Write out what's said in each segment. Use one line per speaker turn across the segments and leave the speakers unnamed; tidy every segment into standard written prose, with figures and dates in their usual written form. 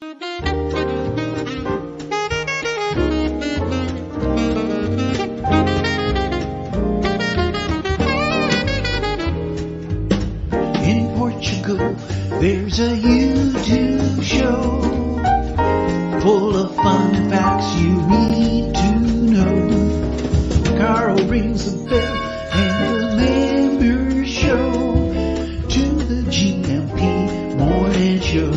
In Portugal, there's a YouTube show full of fun facts you need to know. Carl rings the bell and the members show to the GMP morning show.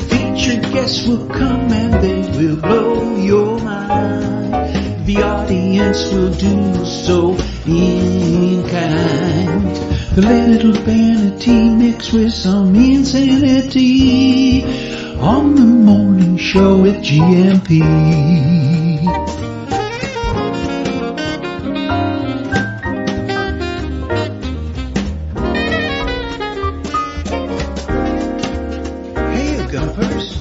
Featured guests will come and they will blow your mind. The audience will do so in kind. The little vanity mixed with some insanity on the morning show with GMP. Hey, Gumpers.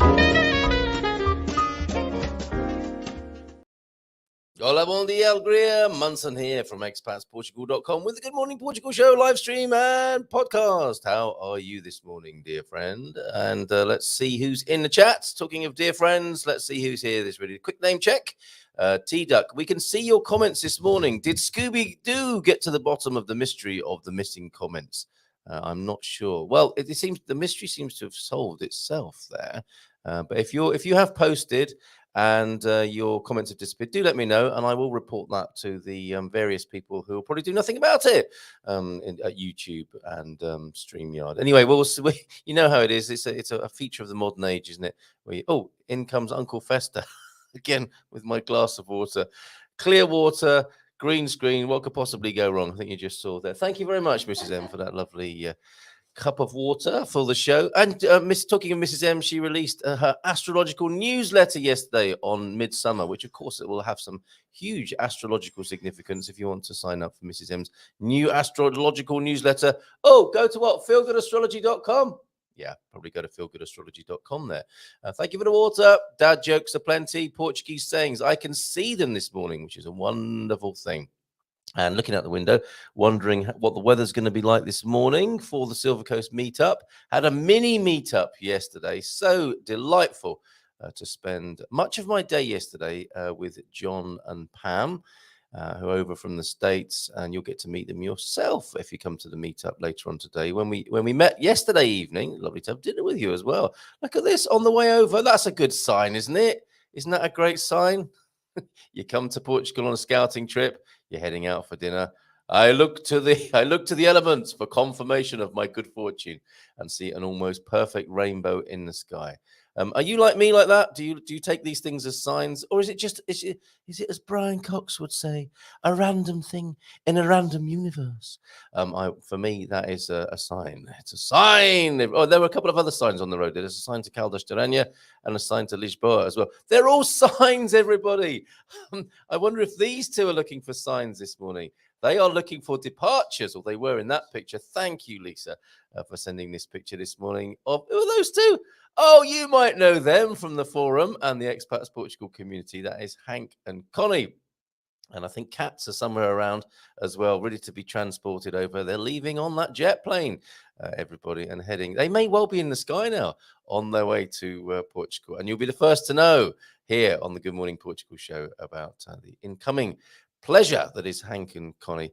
Hola, bon dia, Greer. Munson here from expatsportugal.com with the Good Morning Portugal show, live stream and podcast. How are you this morning, dear friend? And let's see who's in the chat. Talking of dear friends, let's see who's here this really. Quick name check. T-Duck, we can see your comments this morning. Did Scooby-Doo get to the bottom of the mystery of the missing comments? I'm not sure. Well, it seems the mystery seems to have solved itself there. But if you have posted and your comments have disappeared, do let me know, and I will report that to the various people who will probably do nothing about it at YouTube and StreamYard. Anyway, you know how it is. It's a feature of the modern age, isn't it? In comes Uncle Fester again with my glass of water, clear water, green screen. What could possibly go wrong? I think you just saw there. Thank you very much, Mrs. M, for that lovely cup of water for the show. And talking of Mrs. M, she released her astrological newsletter yesterday on Midsummer, which of course it will have some huge astrological significance if you want to sign up for Mrs. M's new astrological newsletter. Go to what? feelgoodastrology.com. Yeah, probably go to feelgoodastrology.com there. Thank you for the water. Dad jokes aplenty. Portuguese sayings. I can see them this morning, which is a wonderful thing. And looking out the window, wondering what the weather's going to be like this morning for the Silver Coast meetup. Had a mini meetup yesterday. So delightful to spend much of my day yesterday with John and Pam, who are over from the States. And you'll get to meet them yourself if you come to the meetup later on today. When we met yesterday evening, lovely to have dinner with you as well. Look at this on the way over. That's a good sign, isn't it? Isn't that a great sign? You come to Portugal on a scouting trip. You're heading out for dinner. I look to the elements for confirmation of my good fortune and see an almost perfect rainbow in the sky. Are you like me like that? Do you take these things as signs, or is it as Brian Cox would say, a random thing in a random universe? For me, that is a sign. It's a sign. Oh, there were a couple of other signs on the road. There's a sign to Caldas de Rainha and a sign to Lisboa as well. They're all signs, everybody. I wonder if these two are looking for signs this morning. They are looking for departures, or they were in that picture. Thank you, Lisa, for sending this picture this morning of who are those two? Oh, you might know them from the forum and the Expats Portugal community. That is Hank and Connie. And I think cats are somewhere around as well, ready to be transported over. They're leaving on that jet plane, everybody, and heading. They may well be in the sky now on their way to Portugal. And you'll be the first to know here on the Good Morning Portugal show about the incoming pleasure that is Hank and Connie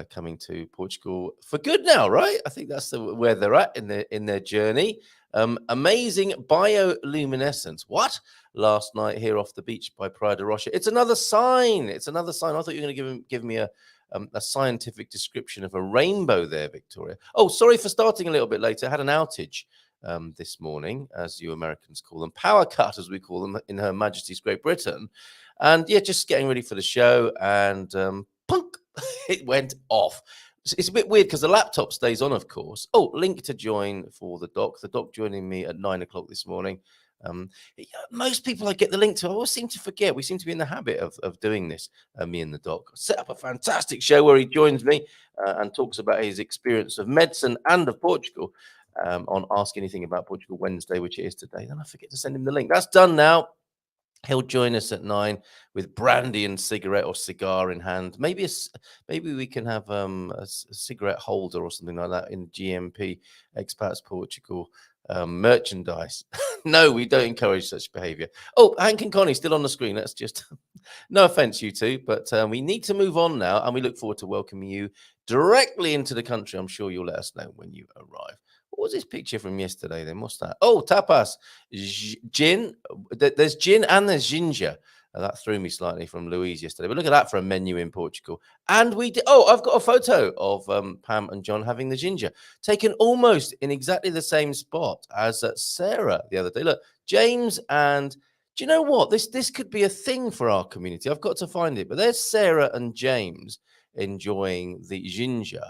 coming to Portugal for good now, right? I think that's where they're at in their journey. Amazing bioluminescence. What? Last night here off the beach by Praia da Rocha. It's another sign. I thought you were going to give me a scientific description of a rainbow there, Victoria. Oh, sorry for starting a little bit later. I had an outage this morning, as you Americans call them. Power cut, as we call them in Her Majesty's Great Britain. And yeah, just getting ready for the show, and punk, it went off. It's a bit weird because the laptop stays on, of course. Oh, link to join for the doc. The doc joining me at 9 o'clock this morning. Most people I get the link to, I always seem to forget. We seem to be in the habit of doing this, me and the doc. Set up a fantastic show where he joins me and talks about his experience of medicine and of Portugal on Ask Anything About Portugal Wednesday, which it is today. Then I forget to send him the link. That's done now. He'll join us at 9 with brandy and cigarette or cigar in hand. Maybe we can have a cigarette holder or something like that in GMP Expats Portugal merchandise. No, we don't encourage such behavior. Oh, Hank and Connie still on the screen. That's just no offense, you two, but we need to move on now, and we look forward to welcoming you directly into the country. I'm sure you'll let us know when you arrive. What was this picture from yesterday then? What's that? Oh, tapas, gin. There's gin and there's ginger. That threw me slightly from Louise yesterday. But look at that for a menu in Portugal. And we did. Oh, I've got a photo of Pam and John having the ginger, taken almost in exactly the same spot as Sarah the other day. Look, James and do you know what? This could be a thing for our community. I've got to find it. But there's Sarah and James enjoying the ginger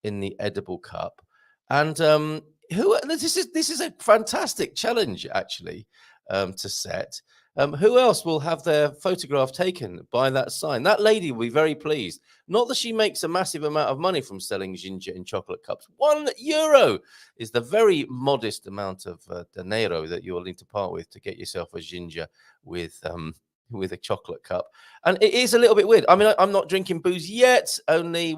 in the edible cup. And this is a fantastic challenge actually to set. Who else will have their photograph taken by that sign? That lady will be very pleased. Not that she makes a massive amount of money from selling ginger in chocolate cups. €1 is the very modest amount of dinero that you'll need to part with to get yourself a ginger with a chocolate cup. And it is a little bit weird. I mean, I'm not drinking booze yet. Only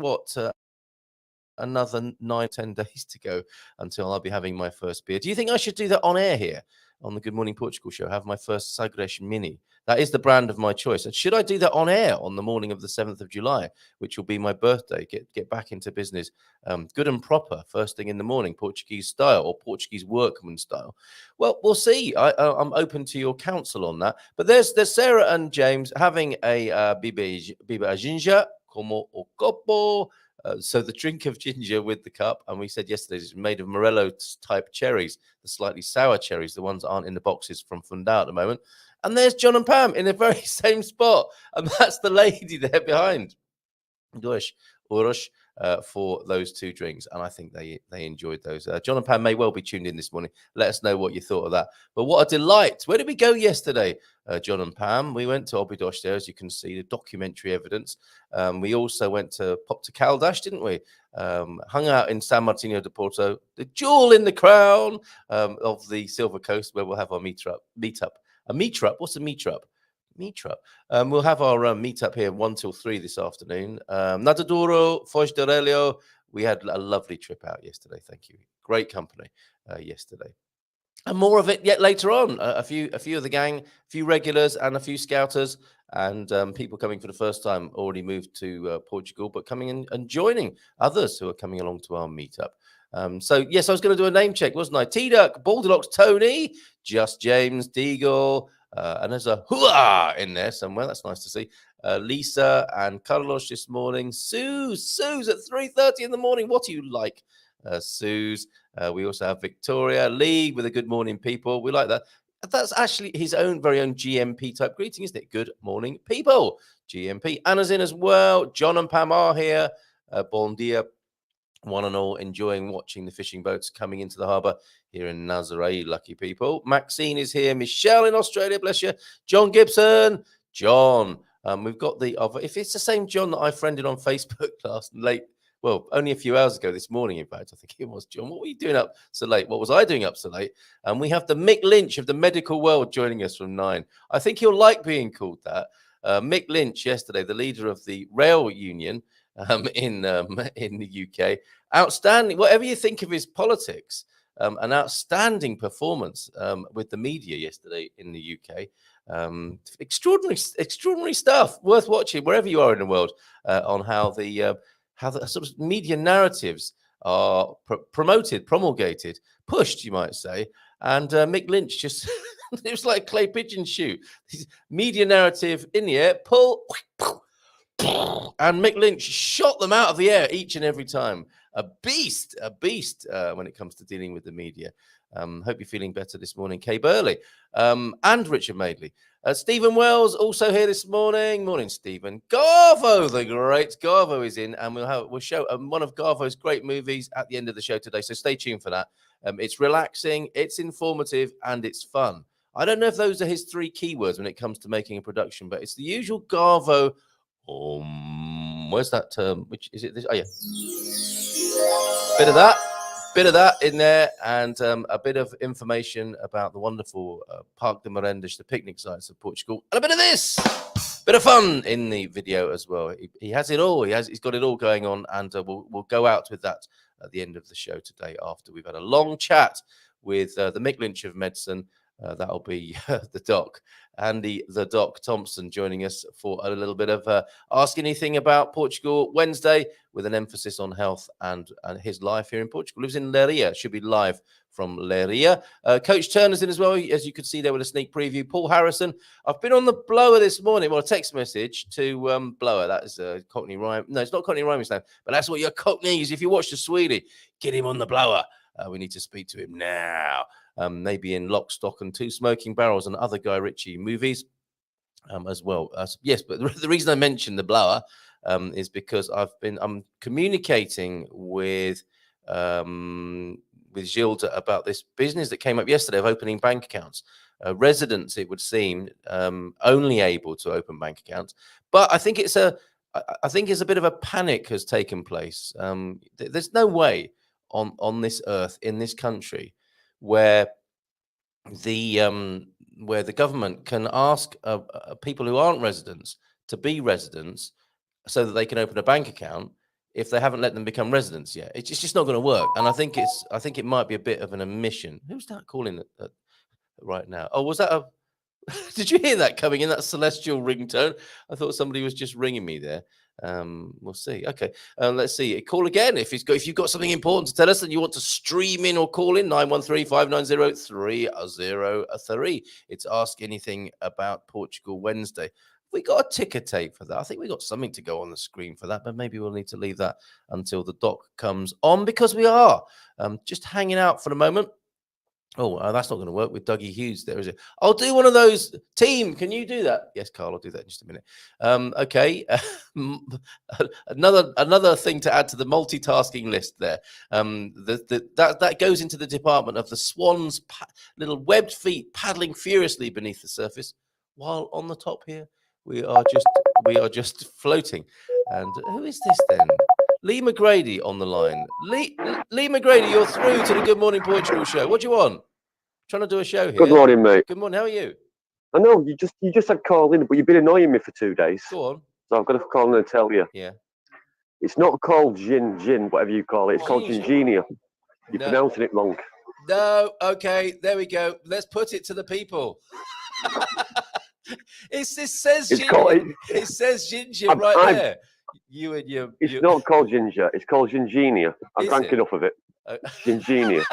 another 9-10 days to go until I'll be having my first beer. Do you think I should do that on air here on the Good Morning Portugal show? Have my first Sagres Mini. That is the brand of my choice. And should I do that on air on the morning of the 7th of July, which will be my birthday? Get back into business, good and proper, first thing in the morning, Portuguese style or Portuguese workman style. Well, we'll see. I'm open to your counsel on that. But there's Sarah and James having a biba ginger como o copo. So the drink of ginger with the cup, and we said yesterday it's made of Morello type cherries, the slightly sour cherries, the ones that aren't in the boxes from Fundao at the moment. And there's John and Pam in the very same spot, and that's the lady there behind. Urush for those two drinks, and I think they enjoyed those. John and Pam may well be tuned in this morning. Let us know what you thought of that. But what a delight! Where did we go yesterday, John and Pam? We went to Obidos there, as you can see, the documentary evidence. We also went to Caldas, didn't we? Hung out in San Martino de Porto, the jewel in the crown of the Silver Coast, where we'll have our meetup. A meetup? What's a meetup? We'll have our meetup here 1 till 3 this afternoon. Nataduro, Foz de Relio. We had a lovely trip out yesterday. Thank you. Great company yesterday. And more of it yet later on. A few of the gang, a few regulars and a few scouters and people coming for the first time already moved to Portugal, but coming in and joining others who are coming along to our meetup. So, yes, I was going to do a name check, wasn't I? T-Duck, Balderlocks, Tony, Just James, Deagle, and there's a hooah in there somewhere. That's nice to see. Lisa and Carlos this morning. Suze at 3:30 in the morning. What do you like, Suze? We also have Victoria Lee with a good morning, people. We like that. That's actually his very own GMP type greeting, isn't it? Good morning, people. GMP. Anna's in as well. John and Pam are here. Bon dia, one and all, enjoying watching the fishing boats coming into the harbour here in Nazaré. Lucky people. Maxine is here. Michelle in Australia, bless you. John Gibson. John. We've got if it's the same John that I friended on Facebook only a few hours ago this morning, in fact, I think it was. John, what were you doing up so late? What was I doing up so late? And we have the Mick Lynch of the medical world joining us from 9. I think he'll like being called that. Mick Lynch yesterday, the leader of the rail union in the UK. Outstanding, whatever you think of his politics, an outstanding performance with the media yesterday in the UK. Extraordinary stuff, worth watching wherever you are in the world on how the sort of media narratives are promoted, promulgated, pushed, you might say. And Mick Lynch just, it was like a clay pigeon shoot. This media narrative in the air, pull, and Mick Lynch shot them out of the air each and every time. A beast when it comes to dealing with the media. Hope you're feeling better this morning, Kay Burley and Richard Madeley. Stephen Wells also here this morning. Morning, Stephen. Garvo, the great Garvo is in, and we'll show one of Garvo's great movies at the end of the show today. So stay tuned for that. It's relaxing, it's informative, and it's fun. I don't know if those are his 3 keywords when it comes to making a production, but it's the usual Garvo. Where's that term? Which is it? This? Oh yeah. Bit of that in there, and a bit of information about the wonderful Parque de Merendas, the picnic sites of Portugal, and a bit of this, bit of fun in the video as well. He has it all. He's got it all going on, and we'll go out with that at the end of the show today after we've had a long chat with the Mick Lynch of medicine. That'll be the doc, Andy the Doc Thomson, joining us for a little bit of Ask Anything About Portugal Wednesday, with an emphasis on health and his life here in Portugal. Lives in Leiria, should be live from Leiria. Coach Turner's in as well, as you could see there with a sneak preview. Paul Harrison. I've been on the blower this morning, well, a text message to blower. That is a Cockney rhyme. No, it's not Cockney rhyming slang, but that's what your Cockneys, if you watch the Swede, get him on the blower. We need to speak to him now. Maybe in Lock, Stock and Two Smoking Barrels and other Guy Ritchie movies as well. Yes, but the reason I mentioned the blower is because I'm communicating with Gilda about this business that came up yesterday of opening bank accounts. Residents, it would seem, only able to open bank accounts, but I think it's a bit of a panic has taken place. There's no way on this earth, in this country, where the government can ask people who aren't residents to be residents so that they can open a bank account if they haven't let them become residents yet. It's just not going to work. And I think it might be a bit of an omission. Who's that calling right now? Oh, was that a? Did you hear that coming in? That celestial ringtone? I thought somebody was just ringing me there. We'll see. Okay, let's see. Call again if you've got something important to tell us and you want to stream in or call in. 913-590-3003. It's Ask Anything About Portugal Wednesday. We got a ticker tape for that. I think we got something to go on the screen for that, but maybe we'll need to leave that until the doc comes on, because we are just hanging out for the moment. Oh, that's not going to work with Dougie Hughes there, is it? I'll do one of those. Team, can you do that? Yes, Carl, I'll do that in just a minute. Okay. Another thing to add to the multitasking list there. That goes into the department of the swans' little webbed feet paddling furiously beneath the surface, while on the top here we are just floating. And who is this then? Lee McGrady on the line. Lee McGrady, you're through to the Good Morning Portugal show. What do you want? Trying to do a show here.
Good morning, mate.
Good morning. How are you?
I know you just had Carl in, but you've been annoying me for 2 days.
Go on.
So I've got to call in and tell you.
Yeah.
It's not called gin, whatever you call it. It's called Gingenia. You're pronouncing it wrong.
No. Okay. There we go. Let's put it to the people. It says ginger right there.
It's not called ginger. It's called Gingenia. I've drank enough of it. Gingenia.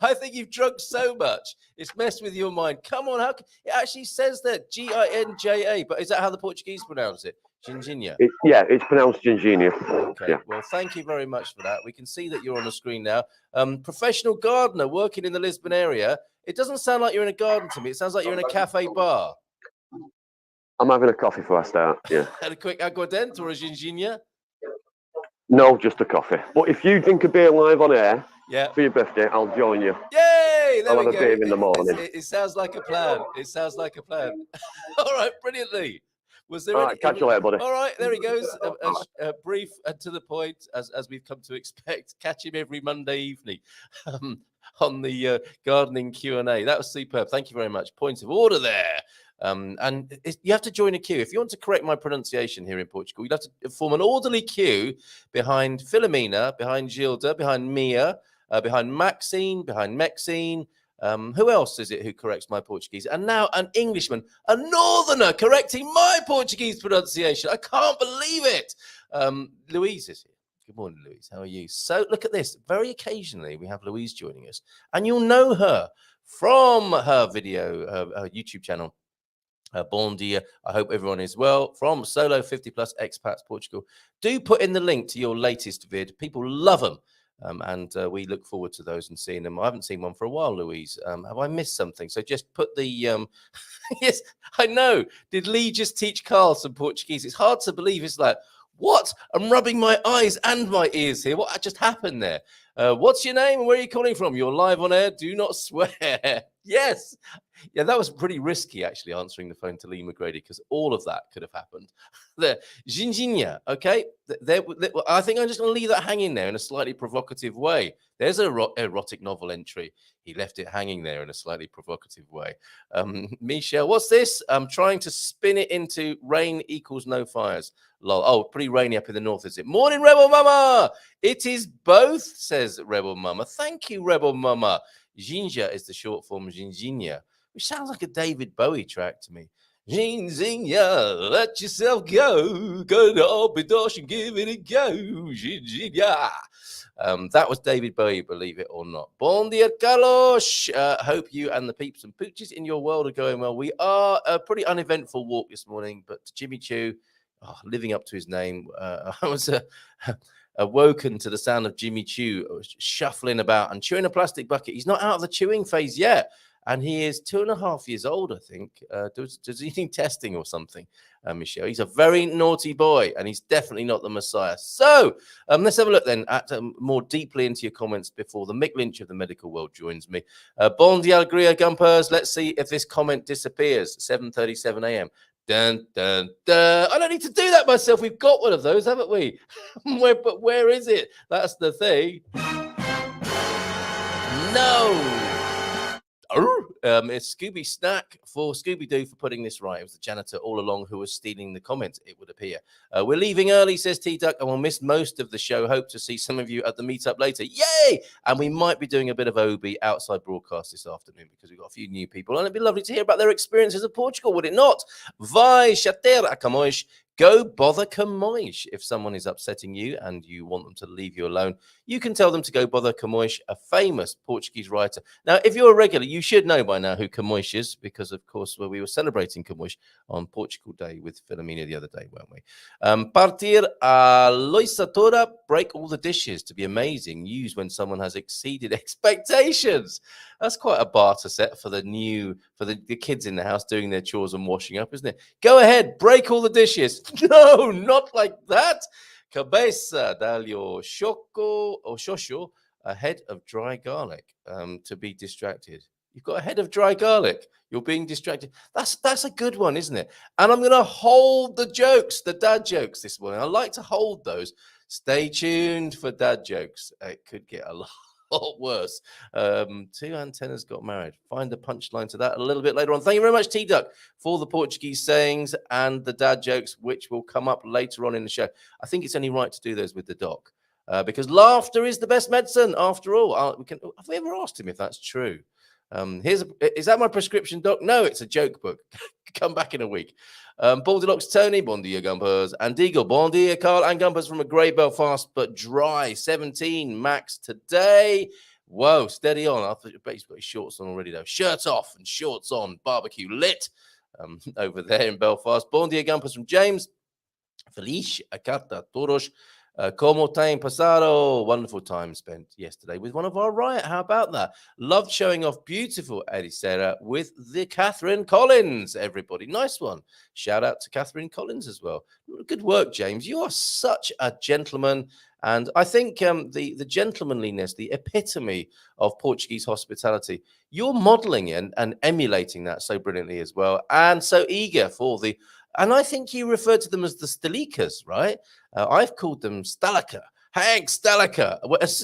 I think you've drunk so much, it's messed with your mind. Come on, it actually says that Ginja, but is that how the Portuguese pronounce it? Gingenia.
It's pronounced Gingenia.
Okay. Yeah. Well, thank you very much for that. We can see that you're on the screen now. Professional gardener working in the Lisbon area. It doesn't sound like you're in a garden to me. It sounds like you're in a cafe bar.
I'm having a coffee before I start. Yeah.
And a quick aguardente or a Gingenia?
No, just a coffee. But if you drink a beer live on air for your birthday, I'll join you.
Yay! There
I'll
we
have
go.
a beer in the morning.
It sounds like a plan. All right, brilliantly. Was there any...
catch you later, buddy.
All right, there he goes. Brief and to the point, as we've come to expect. Catch him every Monday evening on the gardening Q&A. That was superb. Thank you very much. Point of order there. And you have to join a queue. If you want to correct my pronunciation here in Portugal, you'd have to form an orderly queue behind Philomena, behind Gilda, behind Mia, behind Maxine, behind Mexine. Who else is it who corrects my Portuguese? And now an Englishman, a northerner, correcting my Portuguese pronunciation. I can't believe it. Louise is here. Good morning, Louise. How are you? So look at this. Very occasionally we have Louise joining us, and you'll know her from her video, her YouTube channel. Bon dia. I hope everyone is well. From Solo 50 Plus Expats Portugal. Do put in the link to your latest vid. People love them. And we look forward to those and seeing them. I haven't seen one for a while, Louise. Have I missed something? So just put the... Yes, I know. Did Lee just teach Carl some Portuguese? It's hard to believe. It's like, what? I'm rubbing my eyes and my ears here. What just happened there? What's your name and where are you calling from? You're live on air. Do not swear. Yes. Yeah, that was pretty risky, actually, answering the phone to Lee McGrady, because all of that could have happened. There, Gingenia, okay? I think I'm just going to leave that hanging there in a slightly provocative way. There's an erotic novel entry. He left it hanging there in a slightly provocative way. Michelle, what's this? I'm trying to spin it into rain equals no fires. Lol. Oh, pretty rainy up in the north, is it? Morning, Rebel Mama. It is both, says Rebel Mama. Thank you, Rebel Mama. Ginja is the short form of Ginginha, which sounds like a David Bowie track to me. Ginginha, let yourself go. Go to Obidosh and give it a go. Ginginha. That was David Bowie, believe it or not. Bon dia, Carlos. Hope you and the peeps and pooches in your world are going well. We are a pretty uneventful walk this morning, but Jimmy Choo, living up to his name. I was awoken to the sound of Jimmy Choo shuffling about and chewing a plastic bucket. He's not out of the chewing phase yet. And he is 2.5 years old, I think. Does he need testing or something, Michelle? He's a very naughty boy, and he's definitely not the Messiah. So let's have a look then at more deeply into your comments before the Mick Lynch of the medical world joins me. Bon dia, Gria Gumpers. Let's see if this comment disappears. 7:37 a.m. Dun, dun, dun. I don't need to do that myself. We've got one of those, haven't we? But where is it? That's the thing. No. It's Scooby Snack for Scooby-Doo for putting this right. It was the janitor all along who was stealing the comments, it would appear. We're leaving early, says T-Duck, and we'll miss most of the show. Hope to see some of you at the meetup later. Yay! And we might be doing a bit of OB outside broadcast this afternoon because we've got a few new people, and it'd be lovely to hear about their experiences of Portugal, would it not? Vai chatear a Camões. Go bother Camões. If someone is upsetting you and you want them to leave you alone, you can tell them to go bother Camões, a famous Portuguese writer. Now, if you're a regular, you should know by now who Camões is, because, of course, we were celebrating Camões on Portugal Day with Filomena the other day, weren't we? Partir a loiça toda, break all the dishes to be amazing. Use when someone has exceeded expectations. That's quite a barter set for the kids in the house doing their chores and washing up, isn't it? Go ahead, break all the dishes. No, not like that. Cabeça d'alho choco or shosho, a head of dry garlic, to be distracted. You've got a head of dry garlic. You're being distracted. That's a good one, isn't it? And I'm going to hold the jokes, the dad jokes this morning. I like to hold those. Stay tuned for dad jokes. It could get a lot worse. Two antennas got married. Find the punchline to that a little bit later on. Thank you very much, T-Duck, for the Portuguese sayings and the dad jokes, which will come up later on in the show. I think it's only right to do those with the doc, because laughter is the best medicine, after all. Have we ever asked him if that's true? Is that my prescription, Doc? No, it's a joke book. Come back in a week. Baldilocks Tony, bon dia, Gumpers. And Deagle, bon dia, Carl and Gumpers from a grey Belfast, but dry. 17 max today. Whoa, steady on. I bet he's got his shorts on already, though. Shirt off and shorts on. Barbecue lit over there in Belfast. Bon dia, Gumpers from James. Feliz a carta todos. Como tem pasado? Wonderful time spent yesterday with one of our riot. How about that? Loved showing off beautiful Edicera with the Catherine Collins, everybody. Nice one. Shout out to Catherine Collins as well. Good work, James. You are such a gentleman. And I think the gentlemanliness, the epitome of Portuguese hospitality, you're modeling and emulating that so brilliantly as well. And so eager for the... And I think you referred to them as the Stalicas, right? I've called them Stalica. Hank Stalica.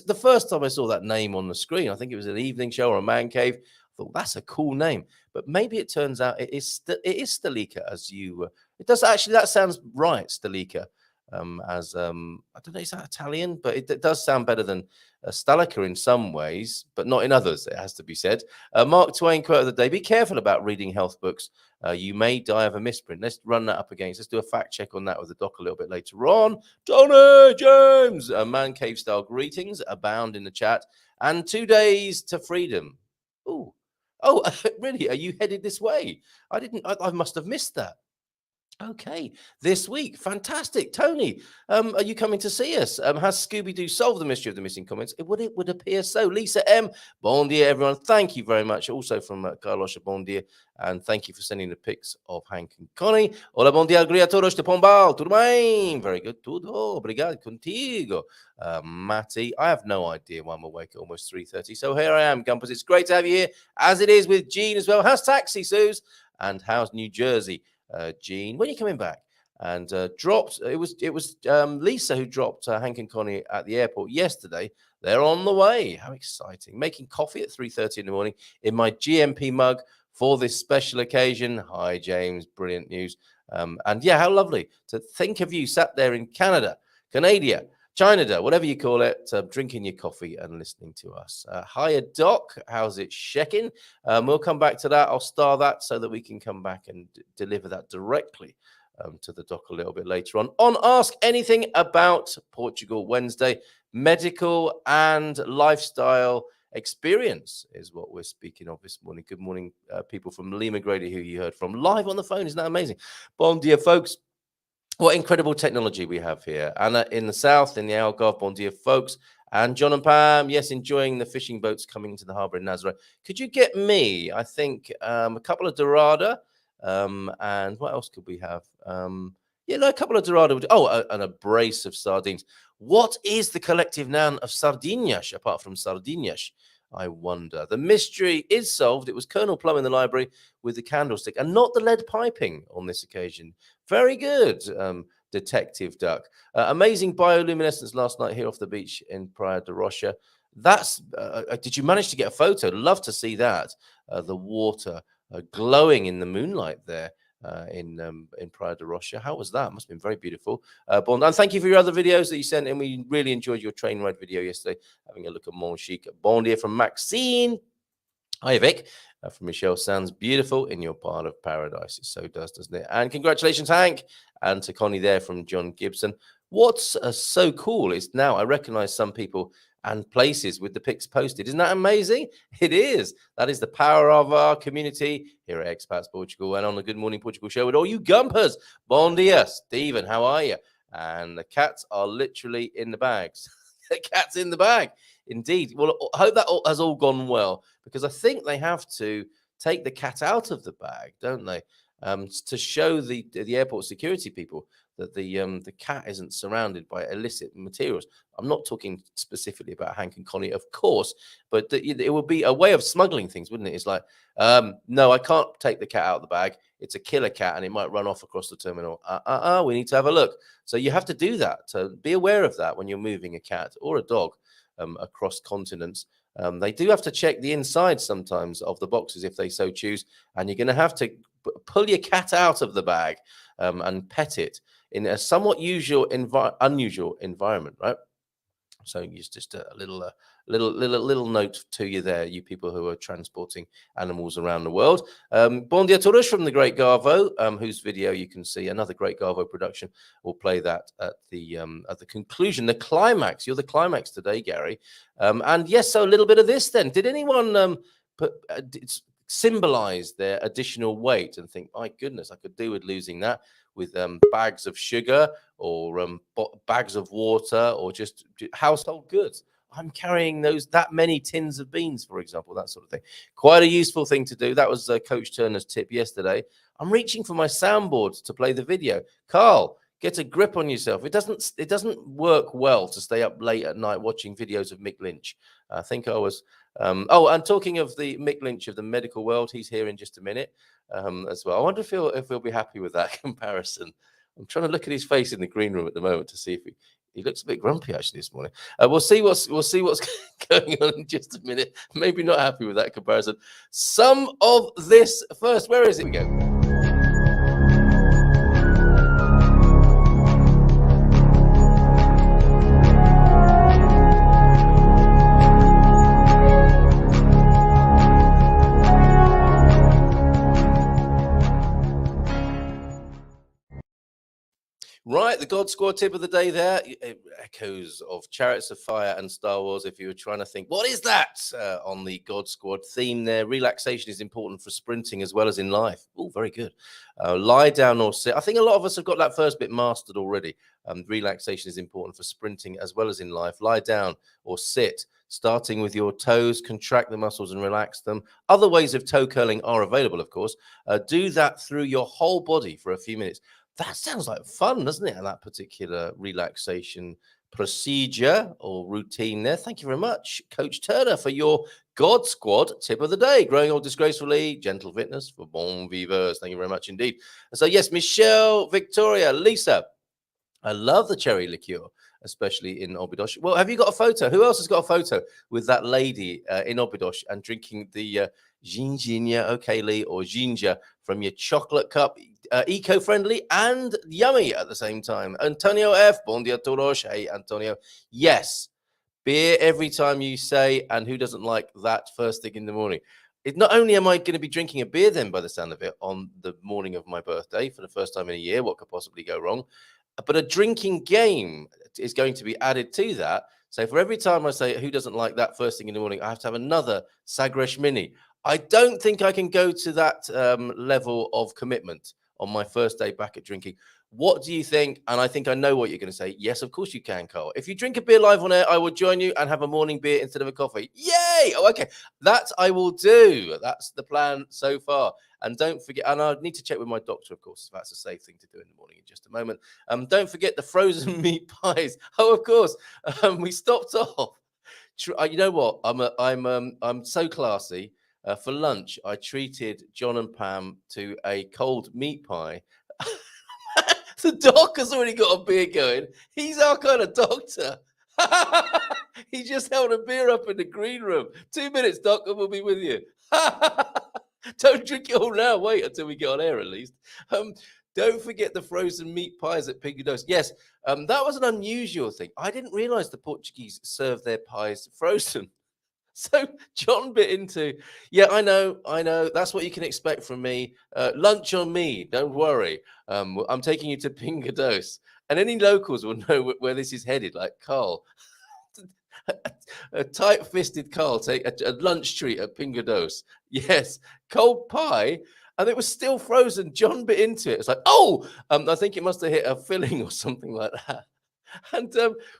The first time I saw that name on the screen, I think it was an evening show or a man cave. I thought, that's a cool name. But maybe it turns out it is Stalica, as you... it does actually, that sounds right, Stalica. I don't know, is that Italian? But it does sound better than Stalica in some ways, but not in others, it has to be said. Mark Twain quote of the day: be careful about reading health books. You may die of a misprint. Let's run that up against. Let's do a fact check on that with the doc a little bit later on. Tony James, man cave style greetings abound in the chat. And 2 days to freedom. Oh, really? Are you headed this way? I must have missed that. Okay, this week. Fantastic. Tony, are you coming to see us? Has Scooby-Doo solved the mystery of the missing comments? It would appear so. Lisa M, bon dia, everyone. Thank you very much. Also from Carlos, bon dia. And thank you for sending the pics of Hank and Connie. Hola, bon dia, alegria todos de Pombal. Tudo bem? Very good. Tudo. Obrigado contigo. Matty, I have no idea why I'm awake at almost 3:30. So here I am, Gumpers. It's great to have you here, as it is with Jean as well. How's Taxi, Suze? And how's New Jersey? Jean, when are you coming back? And dropped, it was Lisa who dropped Hank and Connie at the airport yesterday. They're on the way. How exciting. Making coffee at 3:30 in the morning in my GMP mug for this special occasion. Hi, James. Brilliant news. And yeah, how lovely to think of you sat there in Canada, China, whatever you call it, drinking your coffee and listening to us. Hiya, Doc. How's it shaking? We'll come back to that. I'll star that so that we can come back and deliver that directly to the Doc a little bit later on Ask Anything About Portugal Wednesday. Medical and lifestyle experience is what we're speaking of this morning. Good morning, people from Lima Grady, who you heard from live on the phone. Isn't that amazing? Bon dia, folks. What incredible technology we have here. Anna in the south, in the Algarve. Bon dia, folks. And John and Pam, yes, enjoying the fishing boats coming into the harbour in Nazaré. Could you get me, I think, a couple of Dorada? And what else could we have? A couple of Dorada. Oh, and a brace of sardines. What is the collective noun of Sardinhas, apart from Sardinhas? I wonder. The mystery is solved. It was Colonel Plum in the library with the candlestick and not the lead piping on this occasion. Very good, Detective Duck. Amazing bioluminescence last night here off the beach in Praia de Rocha. That's, did you manage to get a photo? Love to see that. The water glowing in the moonlight there. In Praia de Rocha. How was that? Must have been very beautiful. Bond, and thank you for your other videos that you sent in. We really enjoyed your train ride video yesterday. Having a look at Mon Chic. Bond here from Maxine. Hi, Vic. From Michelle. Sounds beautiful in your part of paradise. It so does, doesn't it? And congratulations, Hank. And to Connie there from John Gibson. What's so cool is now I recognize some people and places with the pics posted. Isn't that amazing? It is. That is the power of our community here at Expats Portugal and on the Good Morning Portugal show with all you gumpers. Bon dia, Stephen, how are you? And the cats are literally in the bags. The cat's in the bag. Indeed. Well, I hope that has all gone well because I think they have to take the cat out of the bag, don't they? To show the airport security people that the cat isn't surrounded by illicit materials. I'm not talking specifically about Hank and Connie, of course, but it would be a way of smuggling things, wouldn't it? It's like, no, I can't take the cat out of the bag. It's a killer cat and it might run off across the terminal. We need to have a look. So you have to do that. So be aware of that when you're moving a cat or a dog across continents. They do have to check the inside sometimes of the boxes if they so choose, and you're going to have to pull your cat out of the bag and pet it in a somewhat unusual environment, right? So just a little note to you there, you people who are transporting animals around the world. Bon dia todos from the Great Garvo, whose video you can see, another Great Garvo production. We'll play that at the conclusion, the climax. You're the climax today, Gary. And yes, so a little bit of this then. Did anyone symbolize their additional weight and think, my goodness, I could do with losing that with bags of sugar or bags of water or just household goods? I'm carrying that many tins of beans, for example, that sort of thing. Quite a useful thing to do. That was Coach Turner's tip yesterday. I'm reaching for my soundboard to play the video. Carl, get a grip on yourself. It doesn't work well to stay up late at night watching videos of Mick Lynch. I think I was. And talking of the Mick Lynch of the medical world, he's here in just a minute as well. I wonder if he'll be happy with that comparison. I'm trying to look at his face in the green room at the moment to see if he looks a bit grumpy actually this morning. We'll see what's going on in just a minute. Maybe not happy with that comparison. Some of this first. Where is it? We go. Right, the God Squad tip of the day there. Echoes of Chariots of Fire and Star Wars. If you were trying to think, what is that on the God Squad theme there? Relaxation is important for sprinting as well as in life. Oh, very good. Lie down or sit. I think a lot of us have got that first bit mastered already. Relaxation is important for sprinting as well as in life. Lie down or sit. Starting with your toes, contract the muscles and relax them. Other ways of toe curling are available, of course. Do that through your whole body for a few minutes. That sounds like fun, doesn't it? That particular relaxation procedure or routine there. Thank you very much, Coach Turner, for your God Squad tip of the day. Growing old disgracefully, gentle fitness for bon viveurs. Thank you very much indeed. So yes, Michelle, Victoria, Lisa, I love the cherry liqueur, especially in Obidos. Well, have you got a photo? Who else has got a photo with that lady in Obidos and drinking the ginginha, okay, Lee, or ginger from your chocolate cup? Eco-friendly and yummy at the same time. Antonio F. Bon dia todos. Hey, Antonio. Yes, beer every time you say, and who doesn't like that first thing in the morning? Not only am I going to be drinking a beer then, by the sound of it, on the morning of my birthday for the first time in a year, what could possibly go wrong? But a drinking game is going to be added to that. So for every time I say, who doesn't like that first thing in the morning, I have to have another Sagres Mini. I don't think I can go to that level of commitment on my first day back at drinking. What do you think? And I think I know what you're going to say. Yes, of course you can, Carl. If you drink a beer live on air, I will join you and have a morning beer instead of a coffee. Yay! Oh, okay. That I will do. That's the plan so far. And don't forget, and I need to check with my doctor, of course, if that's a safe thing to do in the morning in just a moment. Don't forget the frozen meat pies. Oh, of course. We stopped off. You know what? I'm so classy. For lunch, I treated John and Pam to a cold meat pie. The doc has already got a beer going. He's our kind of doctor. He just held a beer up in the green room. 2 minutes, doc, and we'll be with you. Don't drink it all now. Wait until we get on air, at least. Don't forget the frozen meat pies at Pingados. Yes, that was an unusual thing. I didn't realize the Portuguese serve their pies frozen. So John bit into, yeah, I know. That's what you can expect from me. Lunch on me, don't worry. I'm taking you to Pingados. And any locals will know where this is headed, like Carl. A tight-fisted Carl take a lunch treat at Pingados. Yes, cold pie. And it was still frozen. John bit into it. It's like, I think it must have hit a filling or something like that. And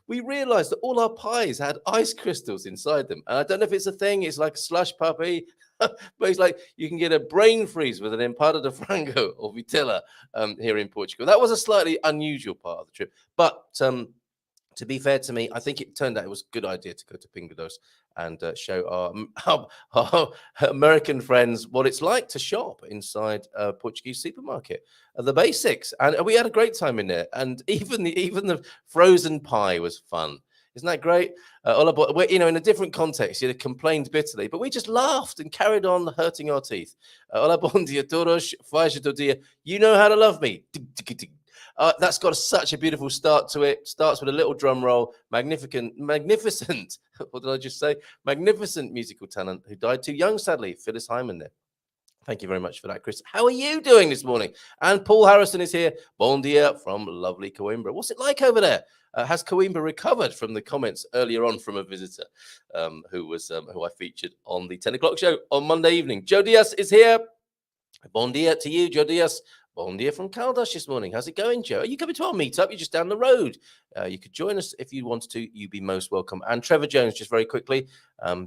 we realized that all our pies had ice crystals inside them. And I don't know if it's a thing. It's like a slush puppy. But it's like you can get a brain freeze with an empada de frango or vitella here in Portugal. That was a slightly unusual part of the trip. But to be fair to me, I think it turned out it was a good idea to go to Pingados and show our American friends what it's like to shop inside a Portuguese supermarket. The basics, and we had a great time in there. And even the frozen pie was fun. Isn't that great? In a different context, you'd have complained bitterly, but we just laughed and carried on hurting our teeth. Hola, bon dia todos, faz do dia. You know how to love me. That's got such a beautiful start to it. Starts with a little drum roll. Magnificent. What did I just say? Magnificent musical talent who died too young, sadly. Phyllis Hyman there. Thank you very much for that, Chris. How are you doing this morning? And Paul Harrison is here. Bon dia from lovely Coimbra. What's it like over there? Has Coimbra recovered from the comments earlier on from a visitor who I featured on the 10 o'clock show on Monday evening? Joe Diaz is here. Bon dia to you, Joe Diaz. Bon dia from Caldash this morning. How's it going, Joe? Are you coming to our meetup? You're just down the road. You could join us if you wanted to. You'd be most welcome. And Trevor Jones, just very quickly,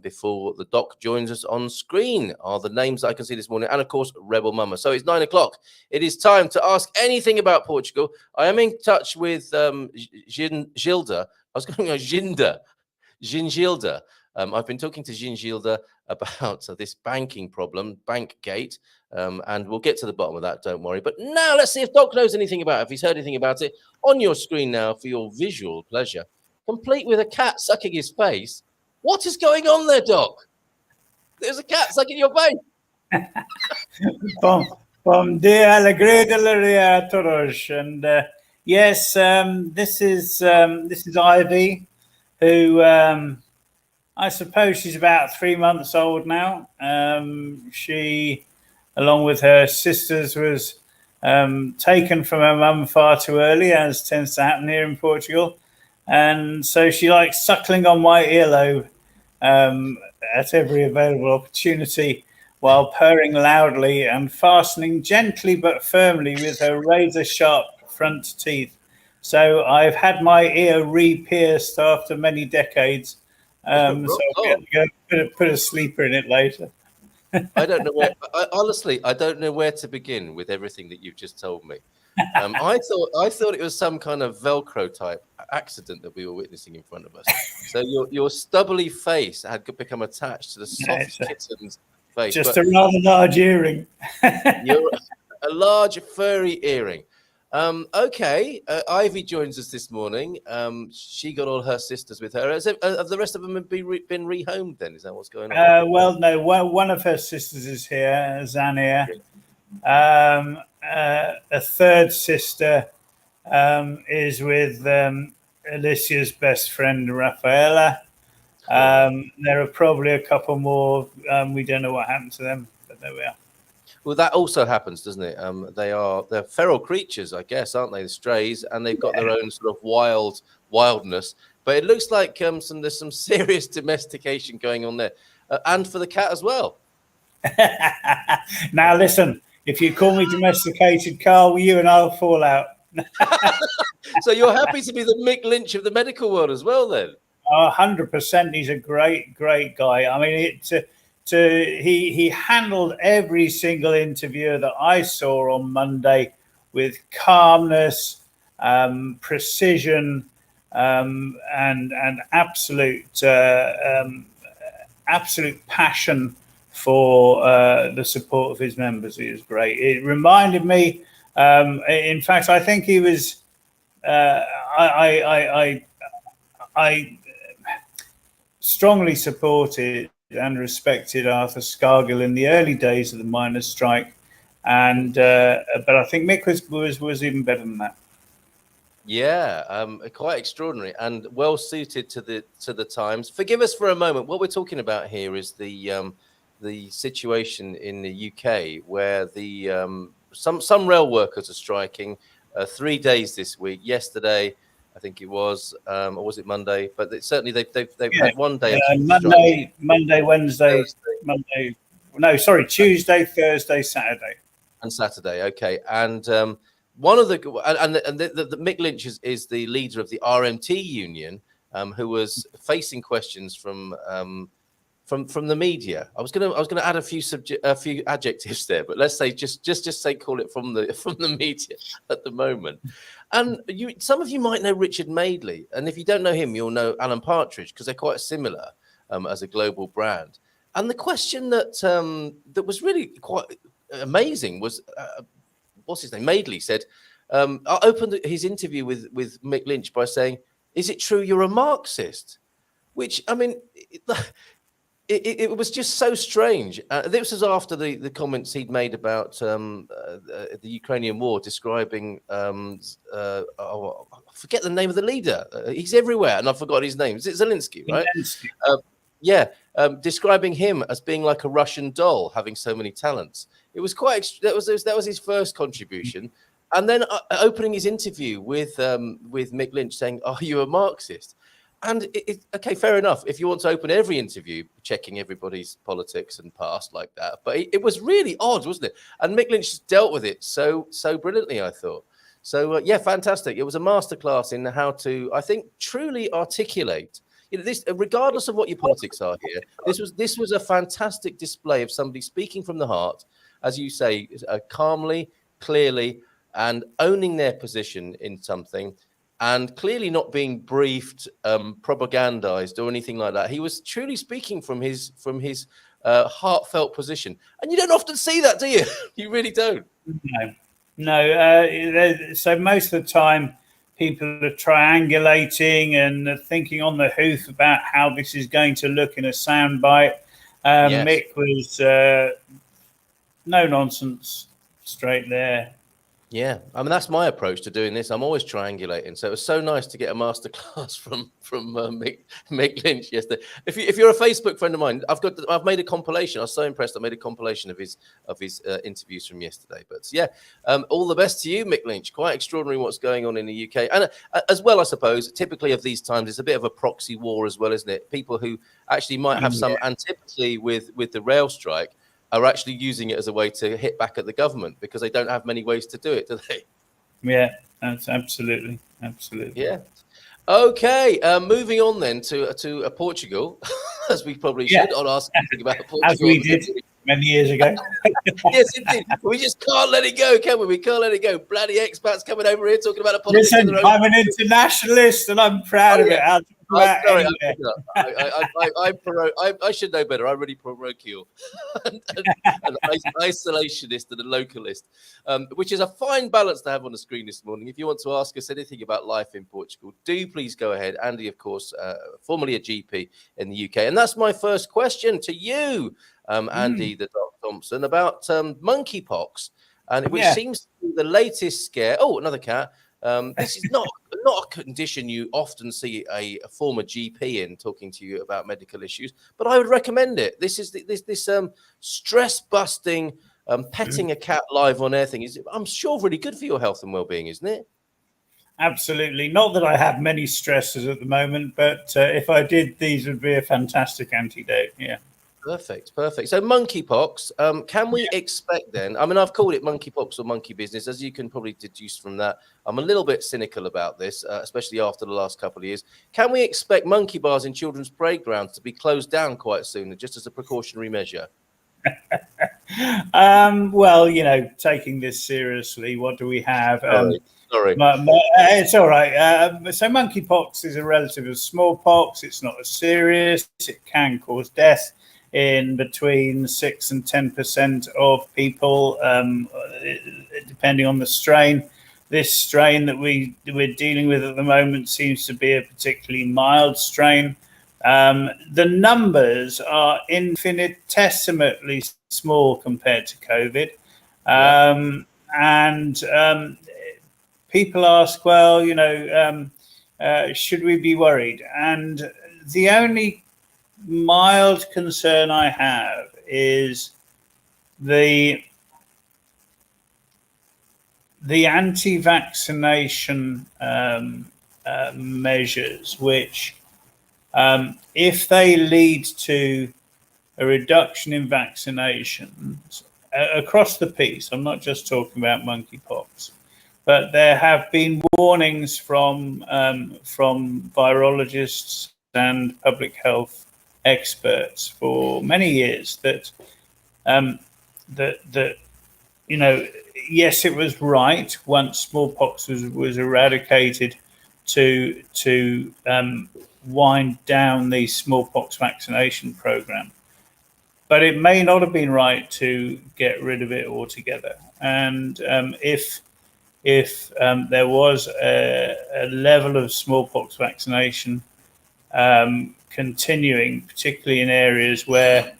before the doc joins us on screen, are the names that I can see this morning. And, of course, Rebel Mama. So it's 9 o'clock. It is time to ask anything about Portugal. I am in touch with Gilda. I was going to go Gingilda. I've been talking to Gingilda about this banking problem, Bankgate, and we'll get to the bottom of that, don't worry. But now let's see if Doc knows anything about it, if he's heard anything about it. On your screen now for your visual pleasure, complete with a cat sucking his face. What is going on there, Doc? There's a cat sucking your face.
Bom dia, alegria de Leiria a todos. And yes, this is Ivy, who I suppose she's about 3 months old now. She, along with her sisters, was taken from her mum far too early, as tends to happen here in Portugal. And so she likes suckling on my earlobe at every available opportunity, while purring loudly and fastening gently but firmly with her razor-sharp front teeth. So I've had my ear re-pierced after many decades. So I'm going to put a sleeper in it later.
I don't know where. Honestly, I don't know where to begin with everything that you've just told me. I thought it was some kind of Velcro type accident that we were witnessing in front of us. So your stubbly face had become attached to the soft kitten's face.
Just a rather large earring.
You're a large furry earring. Okay, Ivy joins us this morning. She got all her sisters with her. Have the rest of them been rehomed then? Is that what's going on?
Well, no, one of her sisters is here, Zania. A third sister is with Alicia's best friend, Rafaela. There are probably a couple more. We don't know what happened to them, but there we are.
Well, that also happens, doesn't it? They're feral creatures, I guess, aren't they? The strays, and they've got their own sort of wildness. But it looks like there's some serious domestication going on there, and for the cat as well.
Now listen, if you call me domesticated, Carl, you and I'll fall out.
So you're happy to be the Mick Lynch of the medical world as well, then?
100%. He's a great guy. I mean, he handled every single interview that I saw on Monday with calmness, precision, and absolute passion for the support of his members. He was great. It reminded me, in fact, I think he was. I strongly supported and respected Arthur Scargill in the early days of the miners' strike, but I think Mick was even better than that.
Yeah, quite extraordinary and well suited to the times. Forgive us for a moment. What we're talking about here is the situation in the UK where some rail workers are striking 3 days this week. Yesterday, I think it was, or was it Monday? But certainly they've had 1 day.
Monday, Wednesday, Monday. No, sorry, Tuesday, Thursday, Saturday,
and Saturday. Okay, and one of the Mick Lynch is the leader of the RMT union, who was facing questions from the media. I was gonna add a few adjectives there, but let's say just say call it from the media at the moment. And some of you might know Richard Madeley, and if you don't know him, you'll know Alan Partridge because they're quite similar as a global brand. And the question that was really quite amazing was what's his name? Madeley said, I opened his interview with Mick Lynch by saying, "Is it true you're a Marxist?" Which, I mean, it was just so strange. This was after the comments he'd made about the Ukrainian war, describing, I forget the name of the leader. He's everywhere, and I forgot his name. Is it Zelensky, right? Zelensky. Describing him as being like a Russian doll, having so many talents. It was that was his first contribution. And then opening his interview with Mick Lynch saying, "Are you a Marxist?" And okay, fair enough. If you want to open every interview checking everybody's politics and past like that, but it was really odd, wasn't it? And Mick Lynch dealt with it so brilliantly, I thought. So yeah, fantastic. It was a masterclass in how to, I think, truly articulate. This, regardless of what your politics are here, this was a fantastic display of somebody speaking from the heart, as you say, calmly, clearly, and owning their position in something. And clearly not being briefed, propagandized, or anything like that. He was truly speaking from his heartfelt position, and you don't often see that, do you? You really don't.
No. So most of the time, people are triangulating and thinking on the hoof about how this is going to look in a soundbite. Yes. Mick was no nonsense, straight there.
Yeah, I mean, that's my approach to doing this. I'm always triangulating. So it was so nice to get a masterclass from Mick Lynch yesterday. If you're a Facebook friend of mine, I've made a compilation. I was so impressed. I made a compilation of his interviews from yesterday. But yeah, all the best to you, Mick Lynch. Quite extraordinary what's going on in the UK, and as well, I suppose. Typically of these times, it's a bit of a proxy war as well, isn't it? People who actually might have some antipathy with the rail strike are actually using it as a way to hit back at the government because they don't have many ways to do it, do they?
Yeah, that's absolutely.
Yeah. Okay, moving on then to Portugal, as we probably should. I'll ask something about Portugal.
As we did many years ago.
Yes, indeed. We just can't let it go, can we? We can't let it go. Bloody expats coming over here talking about the politics.
Listen, I'm an internationalist and I'm proud of it. about
sorry,
anywhere.
I should know better. I'm really parochial, an isolationist and a localist, which is a fine balance to have on the screen this morning. If you want to ask us anything about life in Portugal, do please go ahead. Andy, of course, formerly a GP in the UK, and that's my first question to you, Andy the Doc Thomson, about monkeypox, and which seems to be the latest scare. Oh, another cat. This is not a condition you often see a former GP in talking to you about medical issues, but I would recommend it. This is this stress busting petting a cat live on air thing is, I'm sure, really good for your health and well-being, isn't it?
Absolutely. Not that I have many stresses at the moment, but if I did, these would be a fantastic antidote. Yeah.
Perfect. So monkeypox, can we expect then? I mean, I've called it monkeypox or monkey business, as you can probably deduce from that. I'm a little bit cynical about this, especially after the last couple of years. Can we expect monkey bars in children's playgrounds to be closed down quite soon, just as a precautionary measure?
Well, taking this seriously, what do we have?
Sorry.
It's all right. So monkeypox is a relative of smallpox. It's not as serious. It can cause death in between 6 and 10% of people, depending on the strain. This strain that we're dealing with at the moment seems to be a particularly mild strain. The numbers are infinitesimally small compared to COVID. And people ask, well, should we be worried? And the only mild concern I have is the anti-vaccination measures, which, if they lead to a reduction in vaccinations across the piece, I'm not just talking about monkeypox, but there have been warnings from virologists and public health experts for many years that yes, it was right once smallpox was eradicated to wind down the smallpox vaccination program, but it may not have been right to get rid of it altogether. And if there was a level of smallpox vaccination continuing, particularly in areas where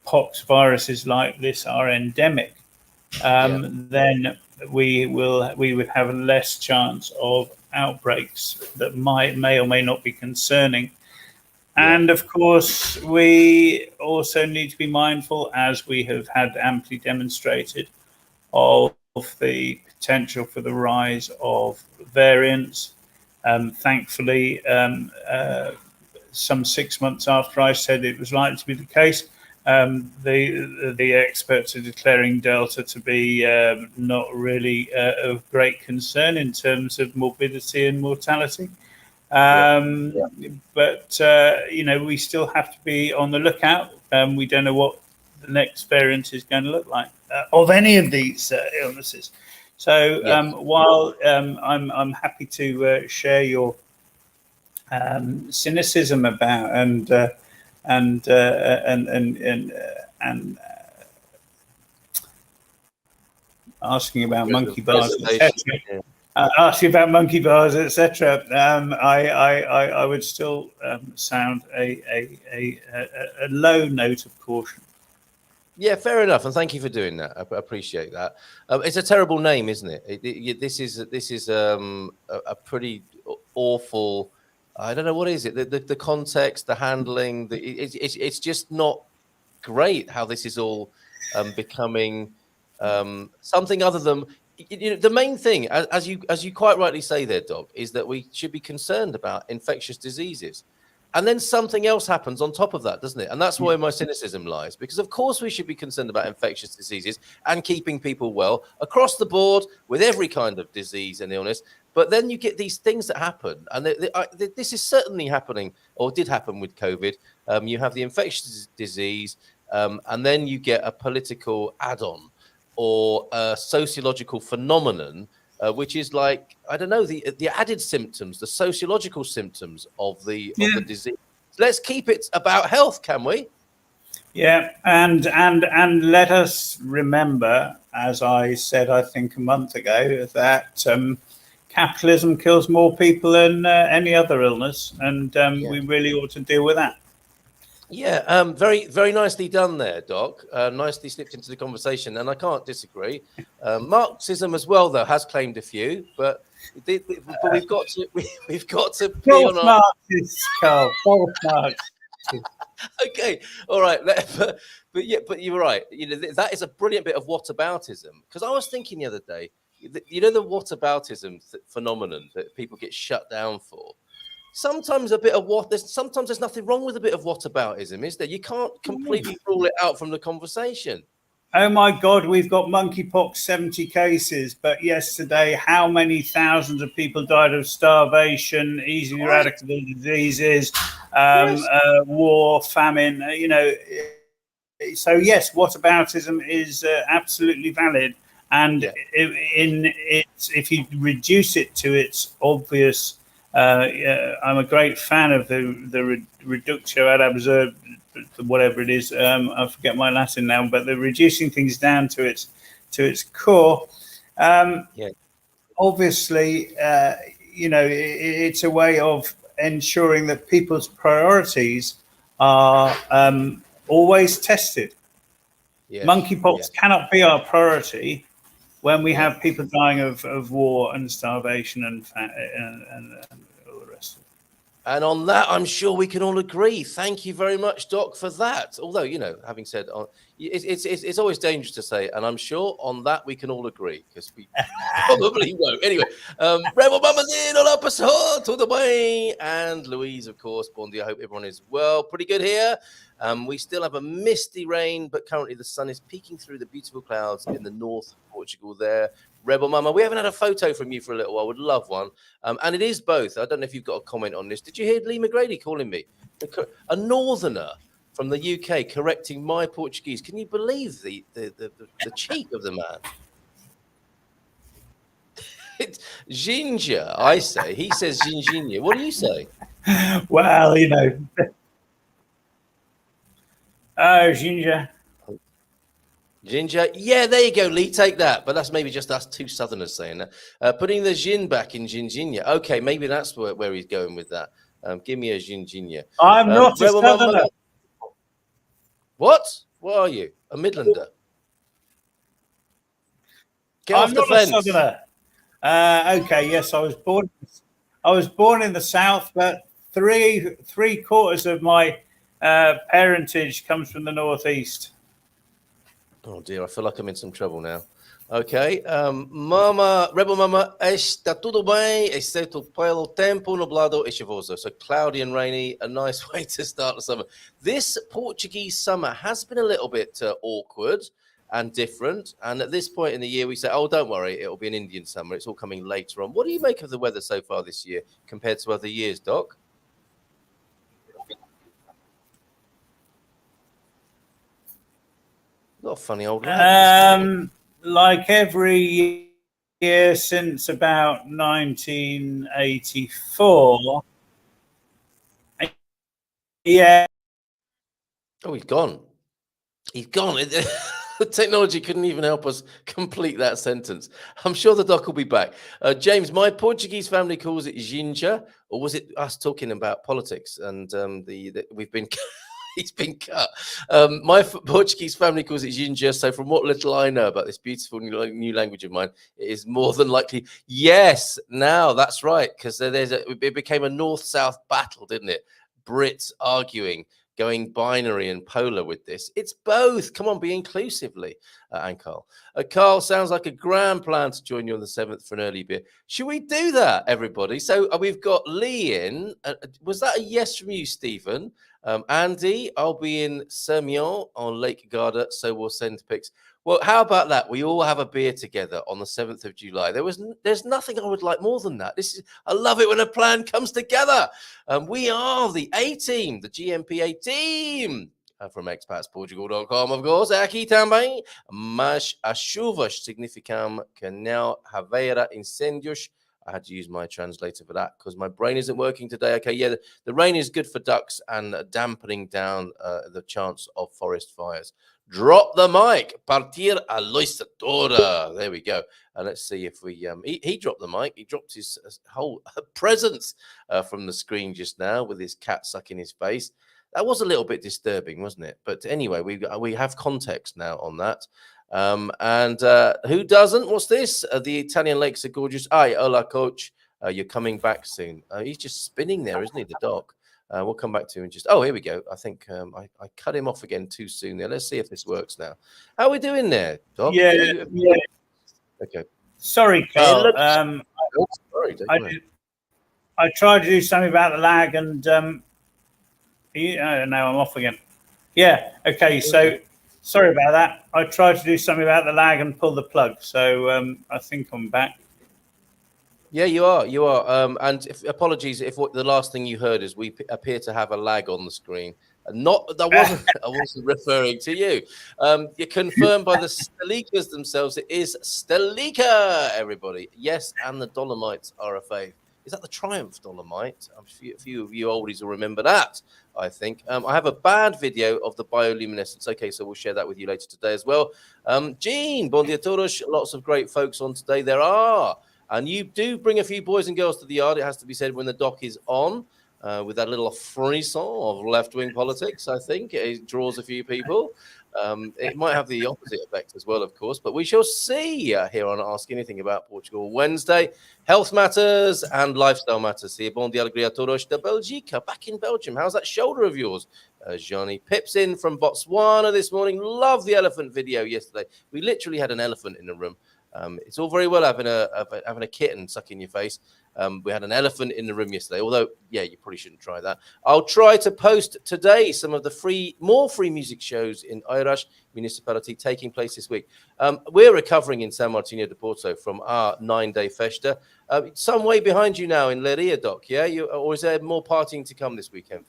pox viruses like this are endemic, then we would have less chance of outbreaks that may or may not be concerning. And of course, we also need to be mindful, as we have had amply demonstrated, of the potential for the rise of variants. Thankfully, some 6 months after I said it was likely to be the case, the experts are declaring Delta to be not really of great concern in terms of morbidity and mortality. But we still have to be on the lookout. We don't know what the next variant is going to look like of any of these illnesses. So while I'm happy to share your cynicism about and asking about monkey bars, etc. Asking about monkey bars, etc. I would still sound a low note of caution.
Yeah, fair enough, and thank you for doing that. I appreciate that. It's a terrible name, isn't it? This is a pretty awful. I don't know, what is it? The context, the handling. It's just not great how this is all becoming something other than. The main thing, as you quite rightly say there, Doc, is that we should be concerned about infectious diseases. And then something else happens on top of that, doesn't it? And that's where my cynicism lies, because of course we should be concerned about infectious diseases and keeping people well across the board with every kind of disease and illness. But then you get these things that happen, and this is certainly happening, or did happen with COVID. You have the infectious disease, and then you get a political add-on or a sociological phenomenon which is like, I don't know, the added symptoms, the sociological symptoms of the disease. Let's keep it about health, can we?
Yeah, and let us remember, as I said, I think a month ago, that capitalism kills more people than any other illness, and we really ought to deal with that.
Yeah, very, very nicely done there, Doc. Nicely slipped into the conversation, and I can't disagree. Marxism as well, though, has claimed a few, but we've got to be on our...
Marxists, Carl. Marxists.
Okay, all right, but you're right. That is a brilliant bit of whataboutism, because I was thinking the other day, the whataboutism phenomenon that people get shut down for. Sometimes there's nothing wrong with a bit of whataboutism, is there? You can't completely rule it out from the conversation.
Oh my God, we've got monkeypox 70 cases, but yesterday, how many thousands of people died of starvation, easily eradicable diseases, war, famine, So yes, whataboutism is absolutely valid. And if you reduce it to its obvious, I'm a great fan of the reductio ad absurdum, whatever it is. I forget my Latin now, but the reducing things down to its core. Obviously, it's a way of ensuring that people's priorities are always tested. Monkeypox cannot be our priority when we have people dying of war and starvation and all the rest of it.
And on that, I'm sure we can all agree. Thank you very much, Doc, for that. Although, having said, it's always dangerous to say, and I'm sure on that we can all agree, because we probably won't. Anyway, Rebel Mama's in on episode to the way, and Louise, of course, Bondi. I hope everyone is well. Pretty good here. We still have a misty rain, but currently the sun is peeking through the beautiful clouds in the north of Portugal there. Rebel Mama, we haven't had a photo from you for a little while. I would love one. And it is both. I don't know if you've got a comment on this. Did you hear Lee McGrady calling me? A northerner from the UK correcting my Portuguese. Can you believe the cheek of the man? It's ginger, I say. He says ginginha. What do you say?
Well, Oh, ginger.
Ginger. Yeah, there you go, Lee. Take that. But that's maybe just us two southerners saying that. Putting the gin back in ginginha. Okay, maybe that's where he's going with that. Give me a ginginha.
I'm not a southerner.
What? What are you? A Midlander? Get off the fence.
I'm not a southerner. Okay, yes, I was born in the south, but three quarters of my parentage comes from the northeast.
Oh dear, I feel like I'm in some trouble now. Okay, Mama, Rebel Mama, está tudo bem, exceto pelo tempo nublado e chuvoso. So cloudy and rainy, a nice way to start the summer. This Portuguese summer has been a little bit awkward and different. And at this point in the year, we say, oh, don't worry, it'll be an Indian summer. It's all coming later on. What do you make of the weather so far this year compared to other years, Doc? Not a funny old lad.
Like every year since about 1984. Yeah.
Oh, he's gone. He's gone. The technology couldn't even help us complete that sentence. I'm sure the Doc will be back. James, my Portuguese family calls it ginger, or was it us talking about politics? And we've been... He's been cut. My Portuguese family calls it ginger. So from what little I know about this beautiful new language of mine, it is more than likely. Yes, now that's right. Because it became a north-south battle, didn't it? Brits arguing, going binary and polar with this. It's both. Come on, be inclusively. And Carl. Carl, sounds like a grand plan to join you on the 7th for an early beer. Should we do that, everybody? So we've got Lee in. Was that a yes from you, Stephen? Andy, I'll be in Sirmion on Lake Garda, so we'll send pics. Well, how about that? We all have a beer together on the 7th of July. There's nothing I would like more than that. I love it when a plan comes together. We are the A team, the GMPA team. from expatsportugal.com, of course. Aqui também, mas as chuvas significam que não haverá incêndios. I had to use my translator for that because my brain isn't working today. Okay, yeah, the rain is good for ducks and dampening down the chance of forest fires. Drop the mic. Partir a loistatora. There we go. And let's see if we... He dropped the mic. He dropped his whole presence from the screen just now with his cat sucking his face. That was a little bit disturbing, wasn't it? But anyway, we have context now on that. And who doesn't? What's this? The Italian lakes are gorgeous. Aye, hola, coach. You're coming back soon. He's just spinning there, isn't he, the doc? We'll come back to him in just... Oh, here we go. I think I cut him off again too soon there. Let's see if this works now. How are we doing there, Doc?
Yeah.
Okay.
Sorry, Carl.
Sorry,
I tried to do something about the lag and... now I'm off again. Yeah, okay, so... Sorry about that. I tried to do something about the lag and pull the plug. So I think I'm back.
Yeah, you are. You are. And apologies if what the last thing you heard is we appear to have a lag on the screen. I wasn't referring to you. You're confirmed by the Stelikas themselves. It is Stelika, everybody. Yes, and the Dolomites are a fave. Is that the Triumph Dolomite? A few of you oldies will remember that, I think. I have a bad video of the bioluminescence. Okay, so we'll share that with you later today as well. Jean, bon dia todos. Lots of great folks on today. There are. And you do bring a few boys and girls to the yard, it has to be said, when the doc is on, with that little frisson of left-wing politics, I think. It draws a few people. It might have the opposite effect as well, of course, but we shall see here on Ask Anything About Portugal Wednesday. Health matters and lifestyle matters here. Bon dia alegria a todos de Belgica, back in Belgium. How's that shoulder of yours, Johnny? Pips in from Botswana this morning. Love the elephant video yesterday. We literally had an elephant in the room. It's all very well having a kitten suck in your face. We had an elephant in the room yesterday, although, yeah, you probably shouldn't try that. I'll try to post today some of the more free music shows in Oeiras municipality taking place this week. We're recovering in San Martino de Porto from our 9-day festa. Some way behind you now in Leiria, Doc, yeah? Or is there more partying to come this weekend?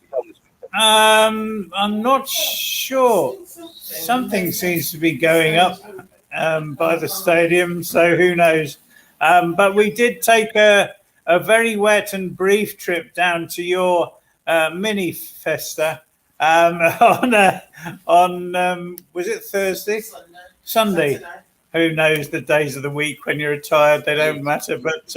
I'm not sure. Something seems to be going up by the stadium, so who knows? But we did take a very wet and brief trip down to your mini festa on was it Thursday? Sunday. Who knows the days of the week when you're tired? They don't matter. But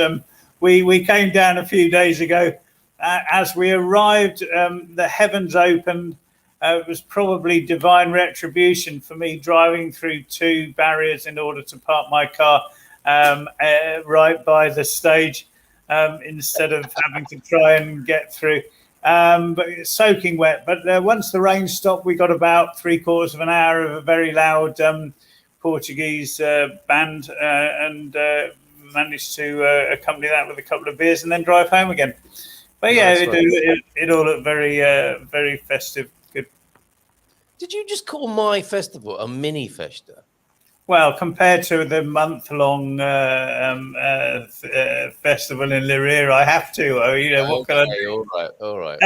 we came down a few days ago. As we arrived, the heavens opened. It was probably divine retribution for me driving through 2 barriers in order to park my car right by the stage instead of having to try and get through. But it's soaking wet. But once the rain stopped, we got about 3/4 of an hour of a very loud Portuguese band and managed to accompany that with a couple of beers and then drive home again. But yeah, it all looked very, very festive. Good.
Did you just call my festival a mini festa?
Well, compared to the month-long festival in Leiria, I have to. What can I do?
All right.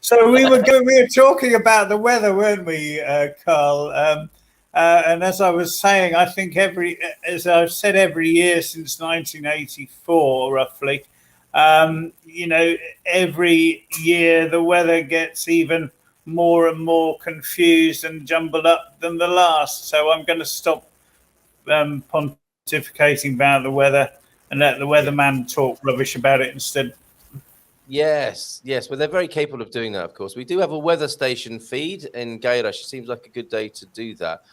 So we were talking about the weather, weren't we, Carl? And as I was saying, I think as I've said every year since 1984, roughly, every year the weather gets even more and more confused and jumbled up than the last. So I'm going to stop pontificating about the weather and let the weatherman talk rubbish about it instead.
Yes. Well, they're very capable of doing that, of course. We do have a weather station feed in Leiria. It seems like a good day to do that.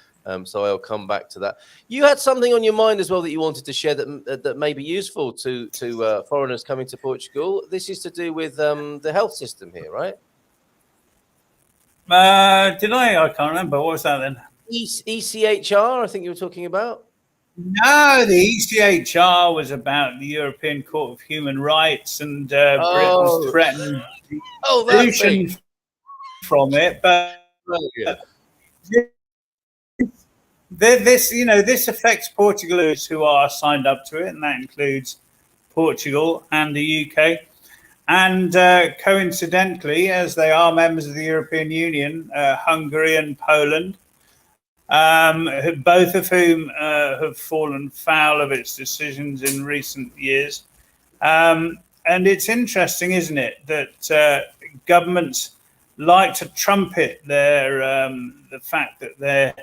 So I'll come back to that. You had something on your mind as well that you wanted to share that may be useful to foreigners coming to Portugal. This is to do with the health system here, right?
Did I? I can't remember. What was that then?
ECHR, I think you were talking about.
No, the ECHR was about the European Court of Human Rights and Britain's threatened solution from it. But this affects Portuguese who are signed up to it, and that includes Portugal and the UK. And coincidentally, as they are members of the European Union, Hungary and Poland, both of whom have fallen foul of its decisions in recent years. And it's interesting, isn't it, that governments like to trumpet the fact that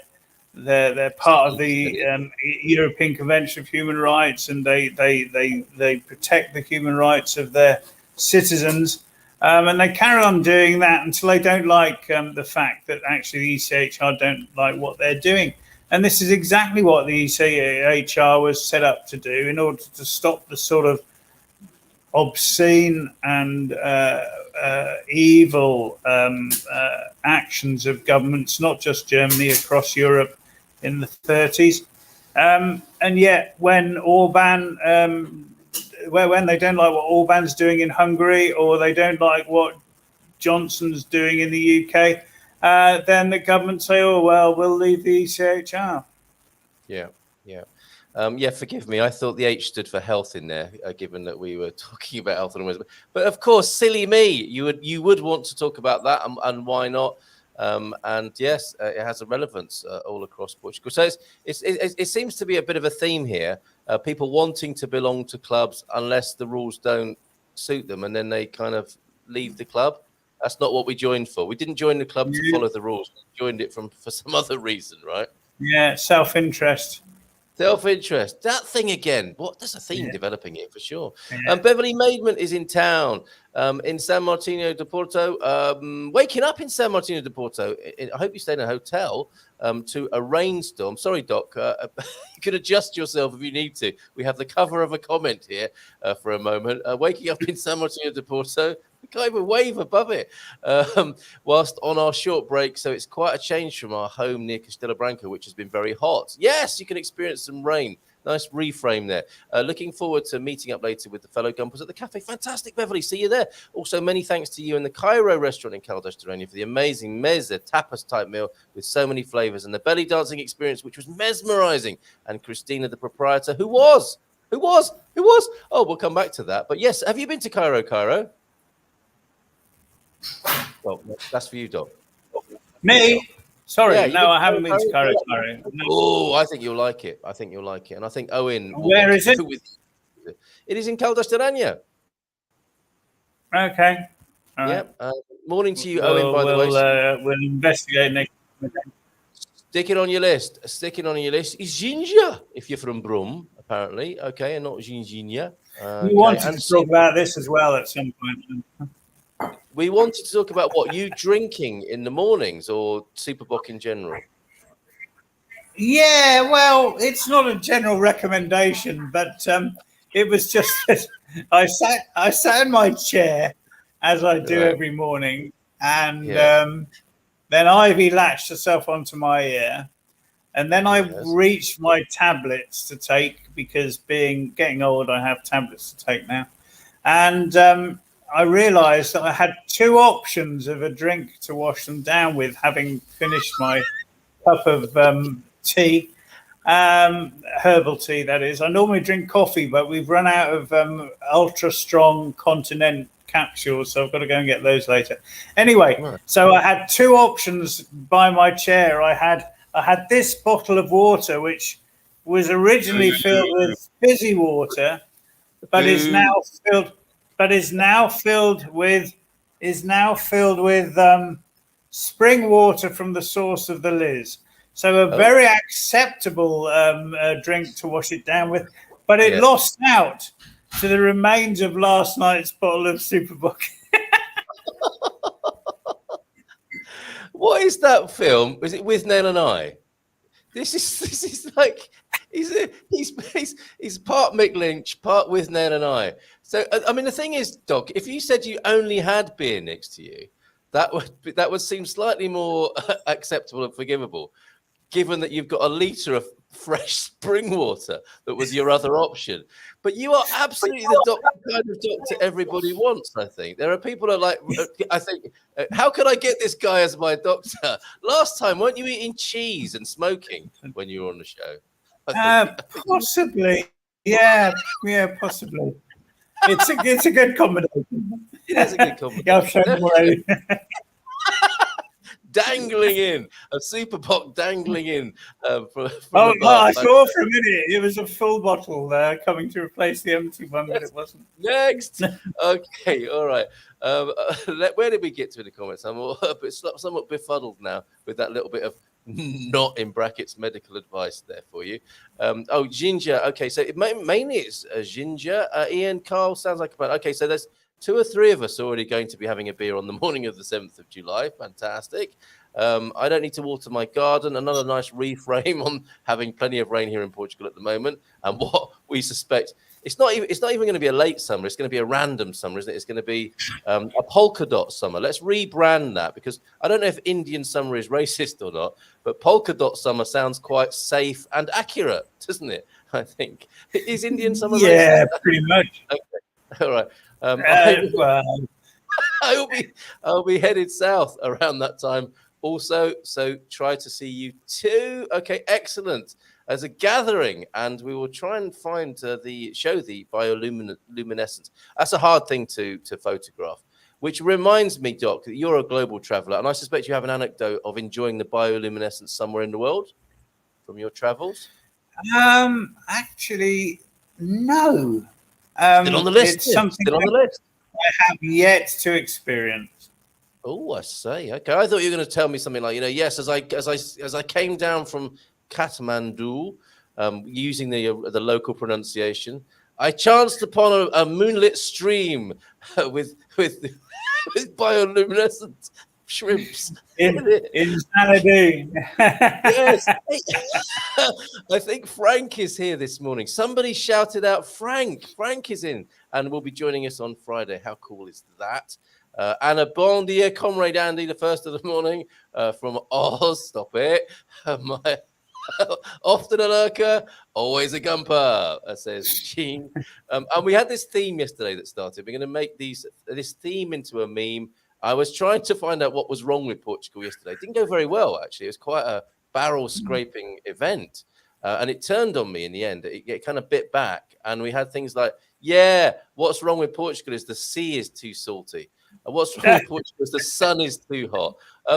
they're part of the European Convention of Human Rights, and they protect the human rights of their citizens, and they carry on doing that until they don't like the fact that actually the ECHR don't like what they're doing. And this is exactly what the ECHR was set up to do, in order to stop the sort of obscene and evil actions of governments, not just Germany, across Europe in the 30s. And yet when Orban, when they don't like what Orban's doing in Hungary, or they don't like what Johnson's doing in the UK, then the government say, oh, well, we'll leave the ECHR.
Yeah, forgive me. I thought the H stood for health in there, given that we were talking about health and wisdom. But of course, silly me, you would want to talk about that, and why not? And yes, it has a relevance all across Portugal. So it seems to be a bit of a theme here. People wanting to belong to clubs unless the rules don't suit them, and then they kind of leave the club. That's not what we joined for. We didn't join the club to follow the rules. We joined it for some other reason, right?
Yeah, self-interest.
Self-interest. That thing again. There's a theme developing here for sure. Beverly Maidment is in town, in San Martino de Porto. Waking up in San Martino de Porto. I hope you stay in a hotel to a rainstorm. Sorry, Doc. You can adjust yourself if you need to. We have the cover of a comment here for a moment. Waking up in San Martino de Porto. We can't even wave above it whilst on our short break. So it's quite a change from our home near Castelo Branco, which has been very hot. Yes, you can experience some rain. Nice reframe there. Looking forward to meeting up later with the fellow Gumpers at the cafe. Fantastic, Beverly. See you there. Also, many thanks to you in the Cairo restaurant in Caldas de Rainha for the amazing meze tapas-type meal with so many flavors, and the belly dancing experience, which was mesmerizing. And Christina, the proprietor, who was? Oh, we'll come back to that. But yes, have you been to Cairo? Well, that's for you, Doc.
Me? Sorry, no, I haven't been to Cairo.
No. Oh, I think you'll like it. And I think Owen.
Where is it?
It is in Caldas de Rainha.
Okay.
Yeah. Morning to you, Owen. By the way,
we'll investigate next.
Stick it on your list. Is ginger if you're from Brum, apparently. Okay, and not ginger.
We wanted to talk about this as well at some point.
We wanted to talk about what you drinking in the mornings, or Superboc in general.
Yeah, well, it's not a general recommendation, but it was just that I sat in my chair as I do every morning, and then Ivy latched herself onto my ear, and then I reached my tablets to take, because getting old, I have tablets to take now, and I realised that I had two options of a drink to wash them down with, having finished my cup of tea, herbal tea, that is. I normally drink coffee, but we've run out of ultra strong Continent capsules, so I've got to go and get those later. Anyway, so I had two options by my chair. I had this bottle of water, which was originally filled with fizzy water, but is now filled with spring water from the source of the Liz. So a very acceptable drink to wash it down with, but it lost out to the remains of last night's bottle of Superboc.
What is that film? Is it With Nell and I? This is like he's part Mick Lynch, part With Nell and I. So I mean, the thing is, Doc, if you said you only had beer next to you, that would seem slightly more acceptable and forgivable, given that you've got a litre of fresh spring water that was your other option. But you are absolutely the kind of doctor everybody wants, I think. There are people who are like, I think, how can I get this guy as my doctor? Last time, weren't you eating cheese and smoking when you were on the show?
Possibly. Yeah, possibly. It's a good combination.
It is a good comment.
Yeah, I've shown already.
Dangling in a super pot, dangling in from
Oh,
the bar.
I saw for a minute it was a full bottle coming to replace the empty one, but it wasn't.
Next. Okay, all right. Where did we get to in the comments? I'm somewhat befuddled now with that little bit of not in brackets medical advice there for you. Ginger. Okay, so mainly it's ginger. Ian, Carl, sounds like about. Okay, so there's 2 or 3 of us already going to be having a beer on the morning of the 7th of July. Fantastic. I don't need to water my garden. Another nice reframe on having plenty of rain here in Portugal at the moment. And what we suspect, it's not even going to be a late summer. It's going to be a random summer, isn't it? It's going to be a polka dot summer. Let's rebrand that, because I don't know if Indian summer is racist or not, but polka dot summer sounds quite safe and accurate, doesn't it? I think. Is Indian summer racist?
Yeah, pretty much.
Okay. All right. I'll be headed south around that time also, so try to see you too. Okay, excellent. As a gathering, and we will try and find the bioluminescence. That's a hard thing to photograph, which reminds me, Doc, that you're a global traveler, and I suspect you have an anecdote of enjoying the bioluminescence somewhere in the world from your travels.
Actually, no.
Still on the list.
It's something
Still on the list.
I have yet to experience.
Oh, I say. Okay, I thought you were going to tell me something like, yes, as I came down from Kathmandu, using the local pronunciation, I chanced upon a moonlit stream with bioluminescent shrimps.
In Xanadu.
Yes. I think Frank is here this morning. Somebody shouted out Frank. Frank is in and will be joining us on Friday. How cool is that? And a bon dia, Comrade Andy, the first of the morning from Oz. Stop it. Often a lurker, always a gumper, says Gene. And we had this theme yesterday that started. We're going to make this theme into a meme. I was trying to find out what was wrong with Portugal yesterday. It didn't go very well, actually. It was quite a barrel scraping event. And it turned on me in the end. It kind of bit back. And we had things like, what's wrong with Portugal is the sea is too salty. What's wrong with Portugal is the sun is too hot.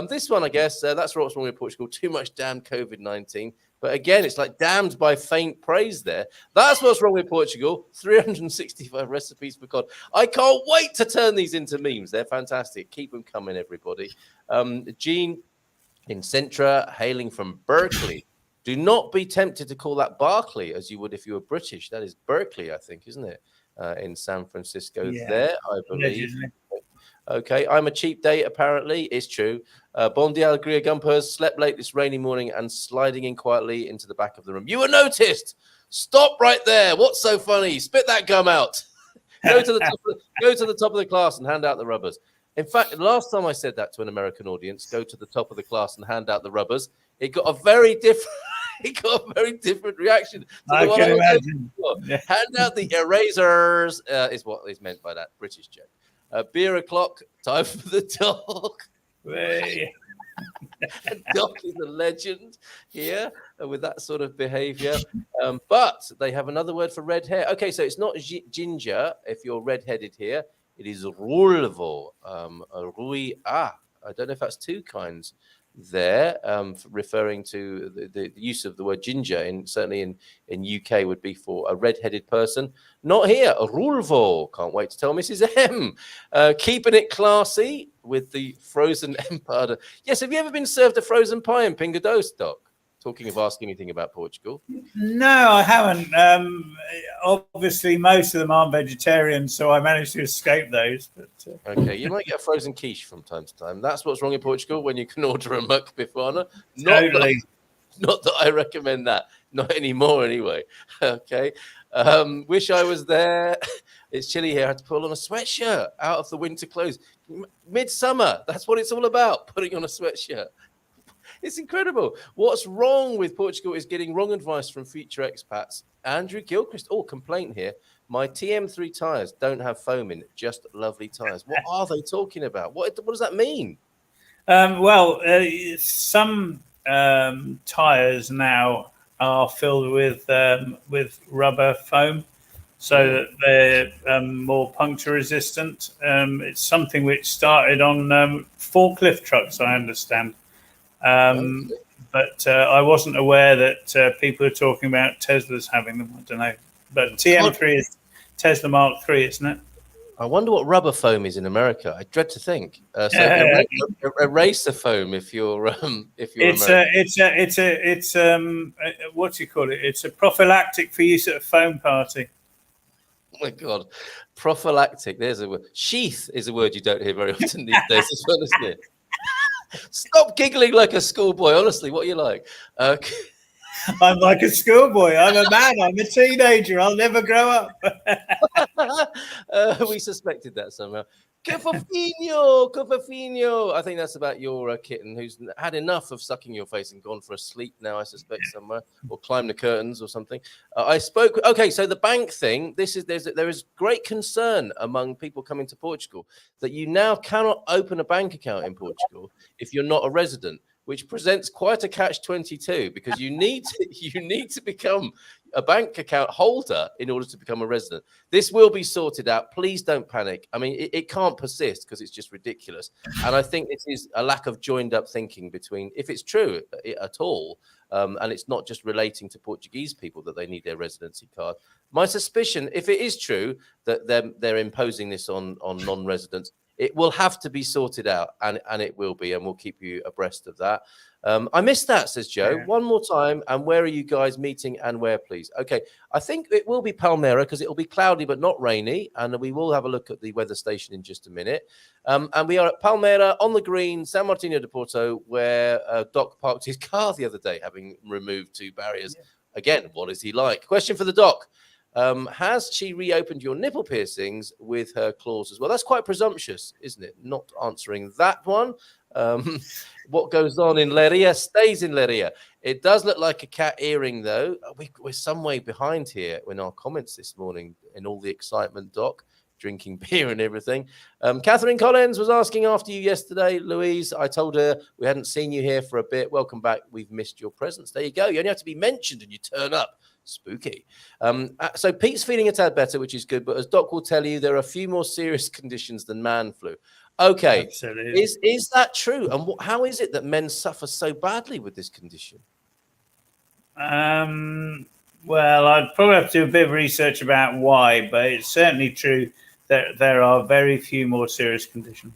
This one, I guess, that's what's wrong with Portugal. Too much damn COVID-19. But again, it's like damned by faint praise there. That's what's wrong with Portugal. 365 recipes for God. I can't wait to turn these into memes. They're fantastic. Keep them coming, everybody. Gene in Centra, hailing from Berkeley. Do not be tempted to call that Barclay as you would if you were British. That is Berkeley, I think, isn't it? In San Francisco there, I believe. Okay, I'm a cheap date, apparently. It's true. Bon dia, Alegria Gumpers, slept late this rainy morning and sliding in quietly into the back of the room. You were noticed! Stop right there. What's so funny? Spit that gum out. Go to the top of the class and hand out the rubbers. In fact, last time I said that to an American audience, go to the top of the class and hand out the rubbers, it got a very different reaction.
I can imagine.
Hand out the erasers is what is meant by that British joke. Beer o'clock, time for the dog. Doc is a legend here with that sort of behavior. But they have another word for red hair. Okay, so it's not ginger if you're red-headed here. It is rulvo. I don't know if that's 2 kinds there, referring to the use of the word ginger certainly in UK would be for a red-headed person. Not here, a rulvo. Can't wait to tell Mrs. M. Keeping it classy with the frozen empada. Yes, have you ever been served a frozen pie in Pingados, Doc? Talking of asking anything about Portugal.
No, I haven't. Obviously, most of them aren't vegetarian, so I managed to escape those. But
okay, you might get a frozen quiche from time to time. That's what's wrong in Portugal when you can order a muck bifana.
Totally.
Not that I recommend that. Not anymore, anyway. Okay. Wish I was there. It's chilly here. I had to pull on a sweatshirt out of the winter clothes. Midsummer. That's what it's all about. Putting on a sweatshirt. It's incredible. What's wrong with Portugal is getting wrong advice from future expats. Andrew Gilchrist. Oh, complaint here. My TM3 tyres don't have foam in, just lovely tyres. What are they talking about? What does that mean?
Some tyres now are filled with rubber foam. so that they're more puncture resistant. It's something which started on forklift trucks, I understand. But I wasn't aware that people are talking about Teslas having them. I don't know. But TM3 is Tesla Mark III, isn't it?
I wonder what rubber foam is in America. I dread to think. Eraser foam, if you're American.
It's what do you call it? It's a prophylactic for use at a foam party.
Oh my God, prophylactic. There's a word. Sheath is a word you don't hear very often these days as well, isn't it? Stop giggling like a schoolboy. Honestly, what are you like?
I'm like a schoolboy. I'm a man. I'm a teenager. I'll never grow up.
We suspected that somehow. Cafafino. I think that's about your kitten who's had enough of sucking your face and gone for a sleep now, I suspect, somewhere, or climbed the curtains or something. I spoke. Okay, so the bank thing. There is great concern among people coming to Portugal that you now cannot open a bank account in Portugal if you're not a resident, which presents quite a catch-22 because you need to become a bank account holder in order to become a resident. This will be sorted out. Please don't panic. I mean, it can't persist because it's just ridiculous. And I think this is a lack of joined-up thinking between, if it's true at all, and it's not just relating to Portuguese people that they need their residency card. My suspicion, if it is true that they're imposing this on non-residents, it will have to be sorted out, and it will be, and we'll keep you abreast of that. I missed that, says Joe. Yeah. One more time, and where are you guys meeting and where, please? Okay, I think it will be Palmera because it will be cloudy but not rainy, and we will have a look at the weather station in just a minute. And we are at Palmera on the green, San Martino de Porto, where Doc parked his car the other day, having removed 2 barriers. Yeah. Again, what is he like? Question for the Doc. Has she reopened your nipple piercings with her claws as well? That's quite presumptuous, isn't it? Not answering that one. What goes on in Leiria stays in Leiria. It does look like a cat earring, though. We're some way behind here in our comments this morning in all the excitement, Doc, drinking beer and everything. Catherine Collins was asking after you yesterday, Louise. I told her we hadn't seen you here for a bit. Welcome back. We've missed your presence. There you go. You only have to be mentioned and you turn up. Spooky. So Pete's feeling a tad better, which is good. But as Doc will tell you, there are a few more serious conditions than man flu. Okay, absolutely. Is that true? And how is it that men suffer so badly with this condition?
Well, I'd probably have to do a bit of research about why, but it's certainly true that there are very few more serious conditions.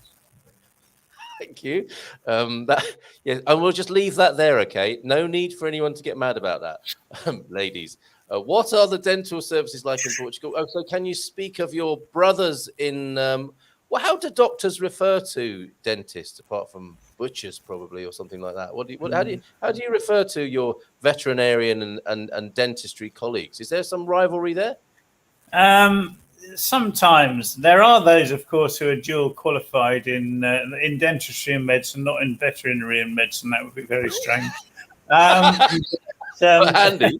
Thank you. Yeah, and we'll just leave that there, okay? No need for anyone to get mad about that. Ladies, what are the dental services like in Portugal? Oh, so can you speak of your brothers in... well, how do doctors refer to dentists, apart from butchers, probably, or something like that? How do you refer to your veterinarian and dentistry colleagues? Is there some rivalry there?
Sometimes there are those, of course, who are dual qualified in dentistry and medicine, not in veterinary and medicine. That would be very strange.
Handy.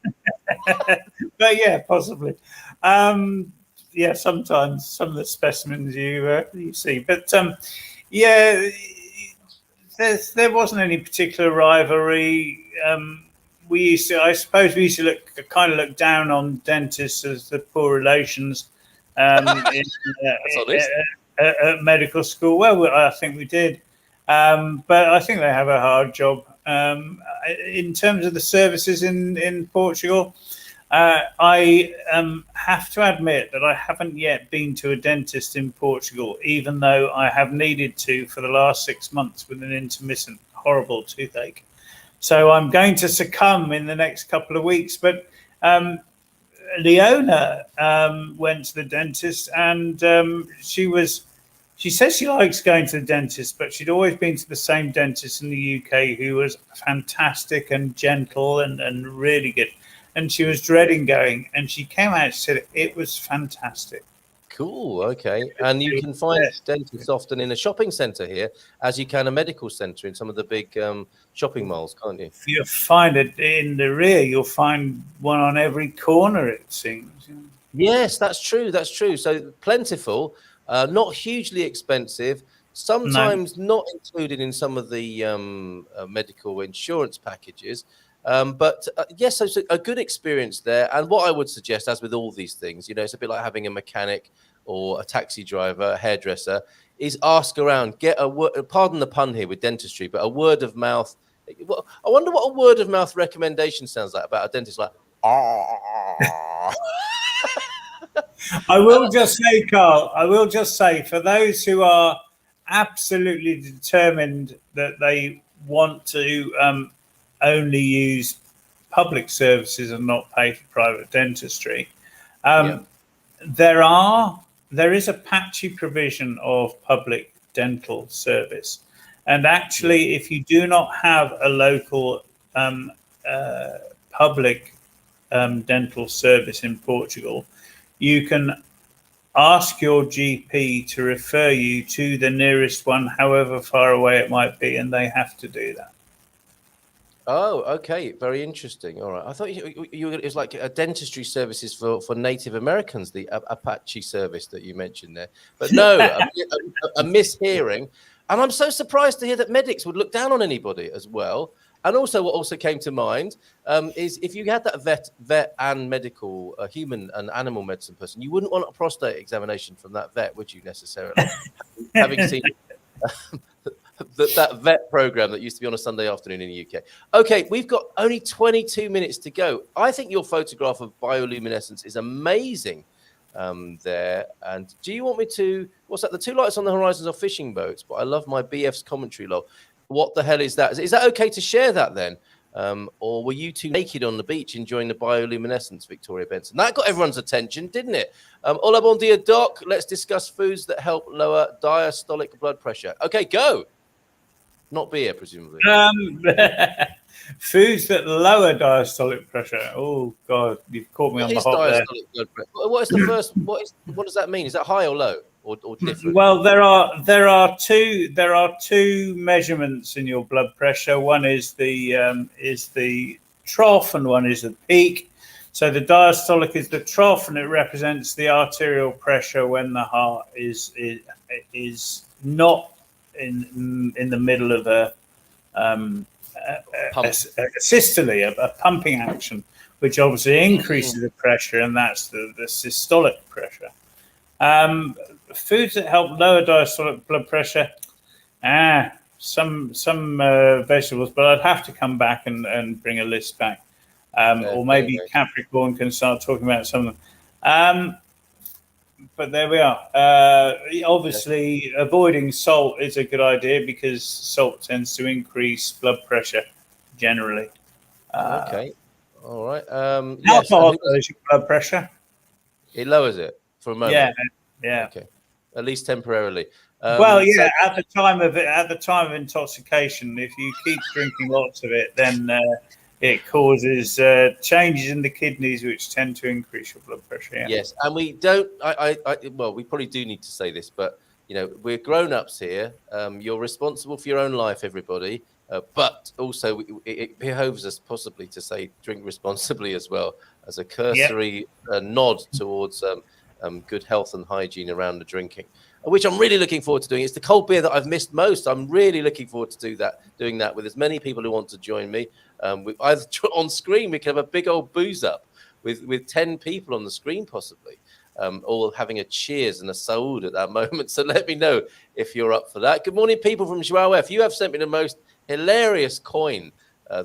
But yeah, possibly. Yeah, sometimes some of the specimens you see, but yeah, there wasn't any particular rivalry. I suppose we used to look down on dentists as the poor relations at medical school. Well, I think we did, but I think they have a hard job. In terms of the services in Portugal, I have to admit that I haven't yet been to a dentist in Portugal, even though I have needed to for the last 6 months with an intermittent horrible toothache. So I'm going to succumb in the next couple of weeks. But Leona went to the dentist, and she says she likes going to the dentist, but she'd always been to the same dentist in the UK who was fantastic and gentle and really good. And she was dreading going, and she came out and said it was fantastic.
Cool. Okay. And you can find dentists often in a shopping centre here, as you can a medical centre in some of the big shopping malls, can't you?
You'll find it in the rear. You'll find one on every corner, it seems.
Yes, that's true. That's true. So plentiful, not hugely expensive, sometimes not included in some of the medical insurance packages. But yes, so a good experience there. And what I would suggest, as with all these things, it's a bit like having a mechanic or a taxi driver, a hairdresser, is ask around, get a word, pardon the pun here with dentistry, but a word of mouth. I wonder what a word of mouth recommendation sounds like about a dentist, like,
I will just say, Carl, for those who are absolutely determined that they want to only use public services and not pay for private dentistry, there is a patchy provision of public dental service. And actually, if you do not have a local public dental service in Portugal, you can ask your GP to refer you to the nearest one, however far away it might be, and they have to do that.
Oh, okay. Very interesting. All right. I thought it was like a dentistry services for Native Americans, the Apache service that you mentioned there. But no, a mishearing. And I'm so surprised to hear that medics would look down on anybody as well. And also, what also came to mind is if you had that vet and medical, human and animal medicine person, you wouldn't want a prostate examination from that vet, would you necessarily? Having seen that vet program that used to be on a Sunday afternoon in the UK. Okay, we've got only 22 minutes to go. I think your photograph of bioluminescence is amazing there. And do you want me to, what's that? The two lights on the horizons are fishing boats, but I love my BF's commentary log. What the hell is that? Is that okay to share that then? Or were you two naked on the beach enjoying the bioluminescence, Victoria Benson? That got everyone's attention, didn't it? Hola, bon dia, Doc. Let's discuss foods that help lower diastolic blood pressure. Okay, go. Not beer, presumably.
Foods that lower diastolic pressure. Oh, God, you've caught me on the hop there.
What is the first? What does that mean? Is that high or low? Or different?
Well, there are two measurements in your blood pressure. One is the trough, and one is the peak. So the diastolic is the trough, and it represents the arterial pressure when the heart is not in the middle of a systole, a pumping action, which obviously increases the pressure, and that's the systolic pressure. Foods that help lower diastolic blood pressure, some vegetables, but I'd have to come back and bring a list back, or maybe Capricorn can start talking about some of them. But there we are. Obviously, avoiding salt is a good idea because salt tends to increase blood pressure generally.
Okay, all right.
Alcohol lowers your blood pressure.
It lowers it for a moment.
Yeah.
Okay, at least temporarily.
At the time of intoxication, if you keep drinking lots of it, then it causes changes in the kidneys, which tend to increase your blood pressure. Yeah.
Yes, and we don't. Well, we probably do need to say this, but we're grown-ups here. You're responsible for your own life, everybody. But also, it behoves us possibly to say drink responsibly as well, as a cursory nod towards good health and hygiene around the drinking, which I'm really looking forward to doing. It's the cold beer that I've missed most. I'm really looking forward to doing that with as many people who want to join me. Either on screen, we can have a big old booze up with 10 people on the screen, possibly, all having a cheers and a saúde at that moment. So let me know if you're up for that. Good morning, people from João F. You have sent me the most hilarious coin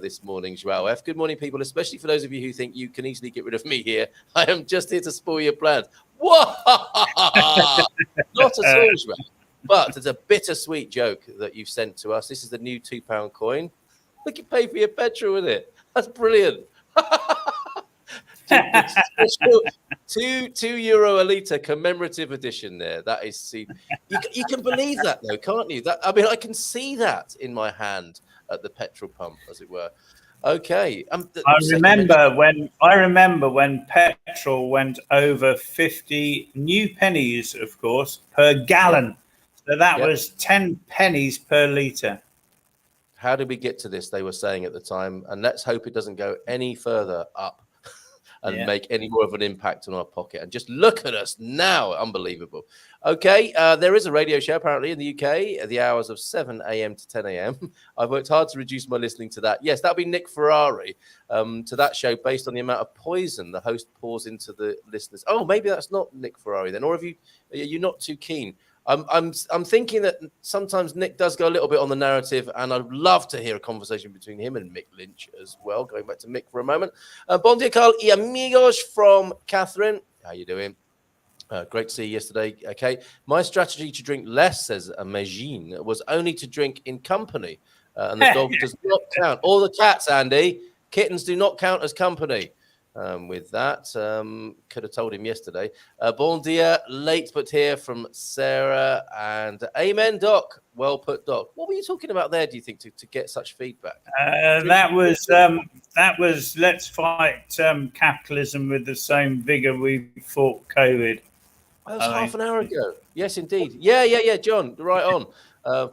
this morning, João F. Good morning, people, especially for those of you who think you can easily get rid of me here. I am just here to spoil your plans. Whoa! Not at all, João. But it's a bittersweet joke that you've sent to us. This is the new £2 coin. We can pay for your petrol with it. That's brilliant. €2 a litre commemorative edition there. That is see. You can believe that though, can't you? I can see that in my hand at the petrol pump, as it were. Okay.
I remember when petrol went over 50 new pennies, of course, per gallon. So that was 10 pennies per litre.
How did we get to this? They were saying at the time, and let's hope it doesn't go any further up. and make any more of an impact on our pocket. And just look at us now. Unbelievable. Okay, there is a radio show apparently in the UK at the hours of 7 a.m. to 10 a.m. I've worked hard to reduce my listening to that. Yes, that'll be Nick Ferrari to that show based on the amount of poison the host pours into the listeners. Oh, maybe that's not Nick Ferrari then, or you're not too keen. I'm thinking that sometimes Nick does go a little bit on the narrative, and I'd love to hear a conversation between him and Mick Lynch as well. Going back to Mick for a moment. Bon dia, Carl y amigos from Catherine. How you doing? Great to see you yesterday. Okay. My strategy to drink less, says Magine, was only to drink in company. And the dog does not count. All the cats, Andy. Kittens do not count as company. With that, could have told him yesterday. Bon dia, late but here from Sarah, and amen, Doc. Well put, Doc. What were you talking about there, do you think, to get such feedback?
That was let's fight capitalism with the same vigor we fought COVID.
That was half an hour ago. Yes, indeed. Yeah, John, right on.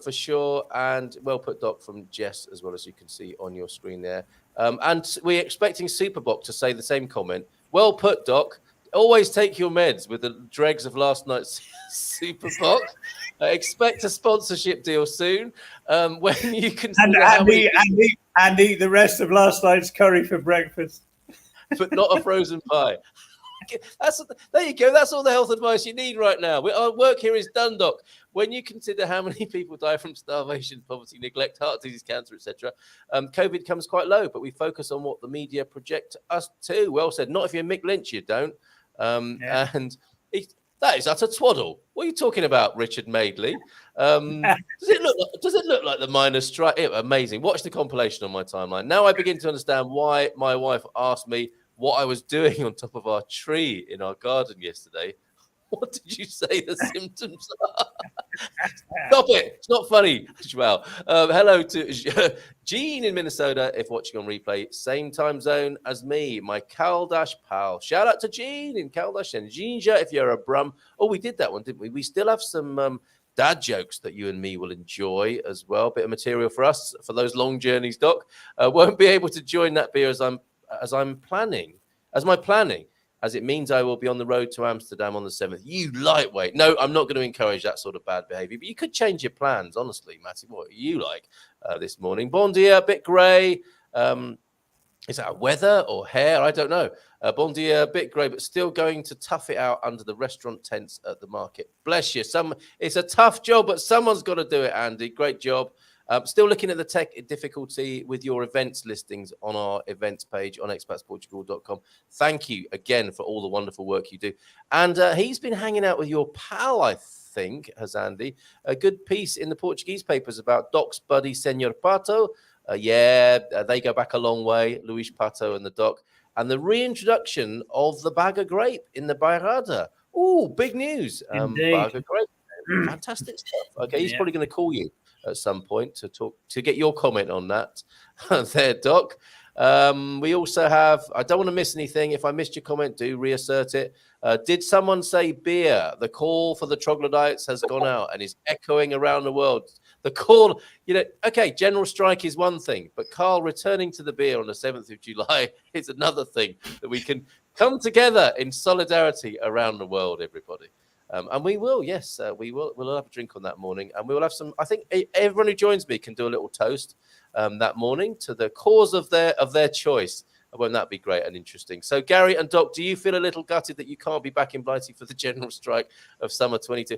For sure. And well put, Doc, from Jess, as well, as you can see on your screen there. And we're expecting Superboc to say the same comment. Well put, Doc. Always take your meds with the dregs of last night's Superboc. Expect a sponsorship deal soon. When you can.
And eat the rest of last night's curry for breakfast.
But not a frozen pie. There you go. That's all the health advice you need right now. Our work here is done, Doc. When you consider how many people die from starvation, poverty, neglect, heart disease, cancer, etc., COVID comes quite low, but we focus on what the media project us to. Well said. Not if you're Mick Lynch, you don't. And that is utter twaddle. What are you talking about, Richard Madeley? Does it look like the miners' strike? Amazing. Watch the compilation on my timeline. Now I begin to understand why my wife asked me what I was doing on top of our tree in our garden yesterday. What did you say the symptoms are? Stop it. It's not funny, Joel. Hello to Gene in Minnesota, if watching on replay. Same time zone as me, my Caldash pal. Shout out to Gene in Caldash and Ginger if you're a brum. Oh, we did that one, didn't we? We still have some dad jokes that you and me will enjoy as well. Bit of material for us for those long journeys, Doc. Won't be able to join that beer as my planning, as it means I will be on the road to Amsterdam on the 7th. You lightweight. No, I'm not going to encourage that sort of bad behavior, but you could change your plans, honestly, Matty. What are you like this morning? Bon dia, a bit grey. Is that weather or hair? I don't know. Bon dia, a bit grey, but still going to tough it out under the restaurant tents at the market. Bless you. It's a tough job, but someone's got to do it, Andy. Great job. Still looking at the tech difficulty with your events listings on our events page on expatsportugal.com. Thank you again for all the wonderful work you do. And he's been hanging out with your pal, I think, has Andy. A good piece in the Portuguese papers about Doc's buddy, Senor Pato. They go back a long way, Luis Pato and the Doc. And the reintroduction of the bag of grape in the Bairrada. Ooh, big news. Bag of grape. Fantastic stuff. Okay, he's probably going to call you at some point to get your comment on that there, Doc. We also have, I don't want to miss anything. If I missed your comment, do reassert it. Did someone say beer? The call for the troglodytes has gone out and is echoing around the world. The call, okay, general strike is one thing, but Carl returning to the beer on the 7th of July is another thing that we can come together in solidarity around the world, everybody. And we will, yes, we'll have a drink on that morning, and we will have some. I think everyone who joins me can do a little toast that morning to the cause of their choice. Won't that be great and interesting? So, Gary and Doc, do you feel a little gutted that you can't be back in Blighty for the general strike of summer 22?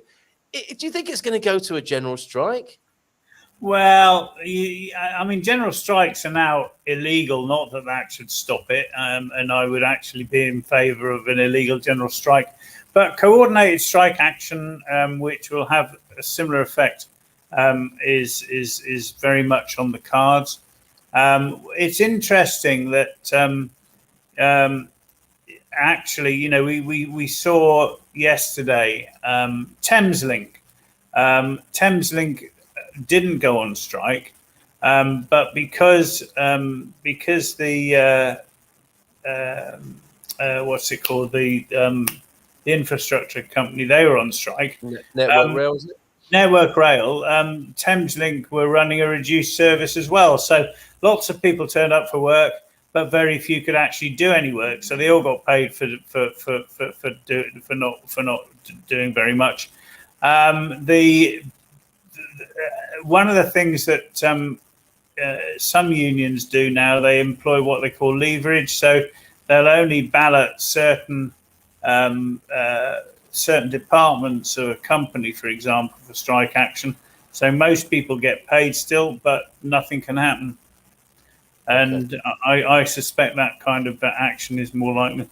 Do you think it's going to go to a general strike?
Well, I mean, general strikes are now illegal. Not that should stop it, and I would actually be in favour of an illegal general strike. But coordinated strike action, which will have a similar effect, is very much on the cards. It's interesting that actually, we saw yesterday Thameslink. Thameslink didn't go on strike, but because the what's it called, the infrastructure company, they were on strike.
Network Rail, is it?
Network Rail. Thameslink were running a reduced service as well. So lots of people turned up for work. but very few could actually do any work. So they all got paid for not doing very much. One of the things that some unions do now, they employ what they call leverage. So they'll only ballot certain departments of a company, for example, for strike action. So most people get paid still, but nothing can happen. And okay. I suspect that kind of action is more likely.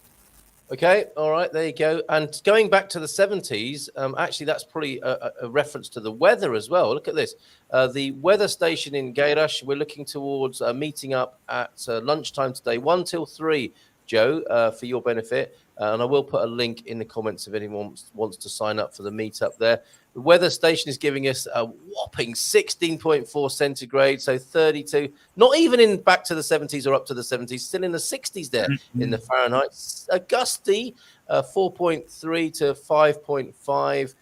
Okay, all right, there you go. And going back to the 70s, actually, that's probably a reference to the weather as well. Look at this. The weather station in Gayrash, we're looking towards meeting up at lunchtime today, 1 till 3, Joe, for your benefit. And I will put a link in the comments if anyone wants to sign up for the meetup there. The weather station is giving us a whopping 16.4 centigrade, so 32. Not even in back to the 70s or up to the 70s, still in the 60s there in the Fahrenheit. A gusty 4.3 to 5.5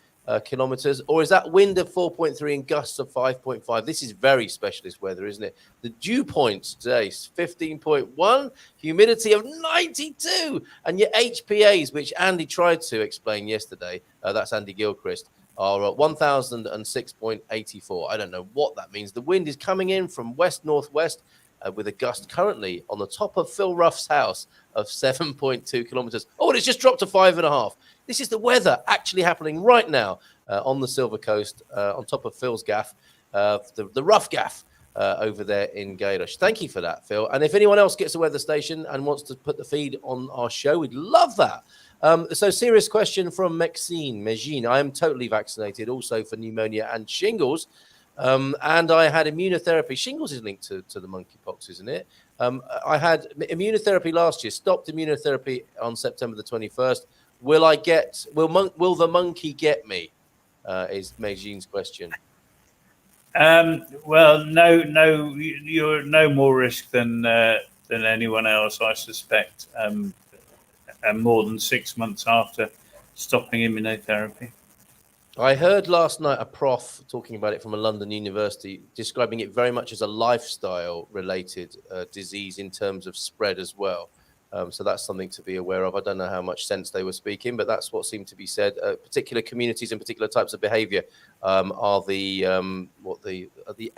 kilometers, or is that wind of 4.3 and gusts of 5.5? This is very specialist weather, isn't it? The dew point today is 15.1, humidity of 92, and your HPAs, which Andy tried to explain yesterday, that's Andy Gilchrist, are 1,006.84. I don't know what that means. The wind is coming in from west-northwest with a gust currently on the top of Phil Ruff's house of 7.2 kilometers. Oh, and it's just dropped to 5.5. This is the weather actually happening right now on the Silver Coast, on top of Phil's gaff, the rough gaff over there in Gayrash. Thank you for that, Phil. And if anyone else gets a weather station and wants to put the feed on our show, we'd love that. So serious question from Megine. I am totally vaccinated also for pneumonia and shingles. And I had immunotherapy. Shingles is linked to the monkeypox, isn't it? I had immunotherapy last year, stopped immunotherapy on September the 21st. Will the monkey get me? Is Mejine's question.
Well, no, you're no more risk than anyone else, I suspect. And more than 6 months after stopping immunotherapy.
I heard last night a prof talking about it from a London university, describing it very much as a lifestyle-related disease in terms of spread as well. So that's something to be aware of. I don't know how much sense they were speaking, but that's what seemed to be said. Particular communities and particular types of behaviour are the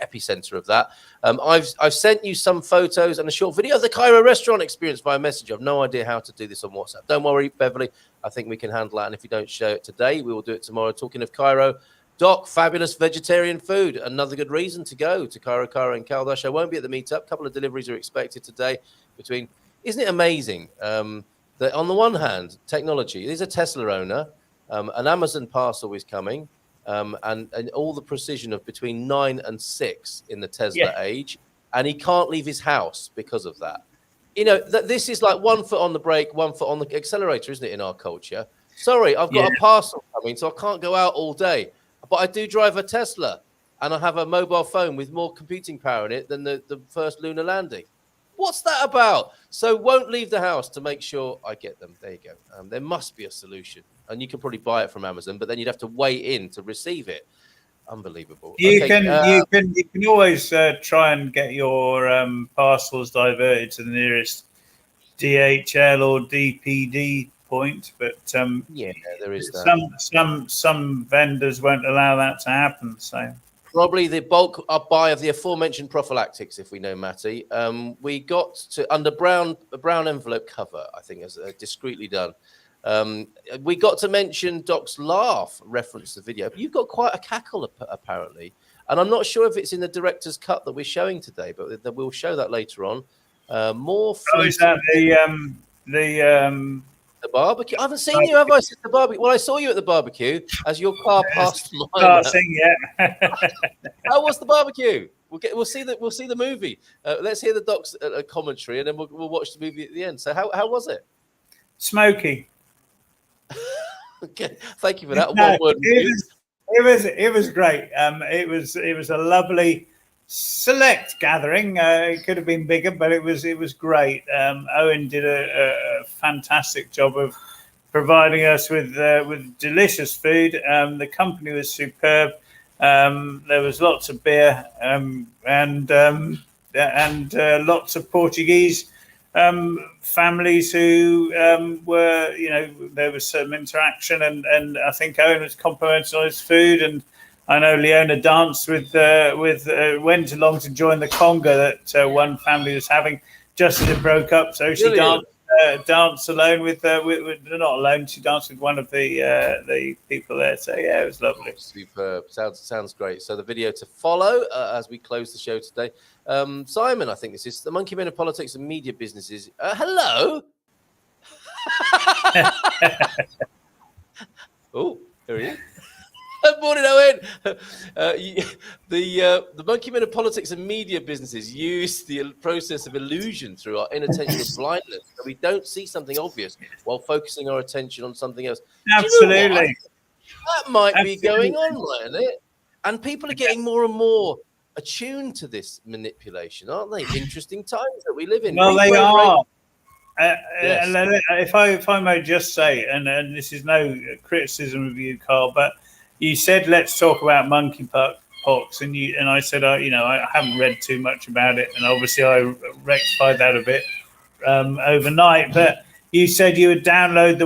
epicenter of that. I've sent you some photos and a short video of the Cairo restaurant experience via message. I've no idea how to do this on WhatsApp. Don't worry, Beverly. I think we can handle that. And if you don't show it today, we will do it tomorrow. Talking of Cairo, Doc, fabulous vegetarian food. Another good reason to go to Cairo and Caldash. I won't be at the meetup. A couple of deliveries are expected today between. Isn't it amazing that on the one hand, technology, he's a Tesla owner, an Amazon parcel is coming, and all the precision of between 9 and 6 in the Tesla age, and he can't leave his house because of that. You know, this is like 1 foot on the brake, 1 foot on the accelerator, isn't it, in our culture? Sorry, I've got a parcel coming, so I can't go out all day. But I do drive a Tesla, and I have a mobile phone with more computing power in it than the first lunar landing. What's that about? So won't leave the house to make sure I get them. There you go. There must be a solution. And you can probably buy it from Amazon, but then you'd have to wait in to receive it. Unbelievable.
You can always try and get your parcels diverted to the nearest DHL or DPD point, but
there is that.
Some vendors won't allow that to happen. So
probably the bulk buy of the aforementioned prophylactics, if we know Matty. We got to under brown envelope cover, I think, as discreetly done. We got to mention Doc's laugh, reference the video. You've got quite a cackle apparently, and I'm not sure if it's in the director's cut that we're showing today, but we'll show that later on. More.
Oh, is that
the barbecue? I haven't seen you, have I? Since the barbecue. Well, I saw you at the barbecue as your car passed mine.
How
was the barbecue? We'll see the movie. Let's hear the Doc's commentary, and then we'll watch the movie at the end. So how was it?
Smoky.
Okay, thank you for that.
No, it was great. It was a lovely select gathering. It could have been bigger, but it was great. Owen did a fantastic job of providing us with delicious food. The company was superb. There was lots of beer and lots of Portuguese families who were, there was some interaction, and I think Owen was complimented on his food, and I know Leona danced went along to join the conga that one family was having just as it broke up. So she danced alone with not alone. She danced with one of the people there. So yeah, it was lovely.
Superb. Sounds great. So the video to follow as we close the show today. Simon, I think this is the Monkey Men of Politics and Media Businesses. Hello. Oh, there he is. Morning, Owen. The Monkey Men of Politics and Media Businesses use the process of illusion through our inattentional blindness, so we don't see something obvious while focusing our attention on something else.
Absolutely.
That might be going on, mightn't it? And people are getting more and more attuned to this manipulation, aren't they? Interesting times that we live in.
Well, they are. Yes. If I may just say, and this is no criticism of you, Carl, but you said let's talk about Monkey Pox, and I said I haven't read too much about it, and obviously I rectified that a bit overnight. But you said you would download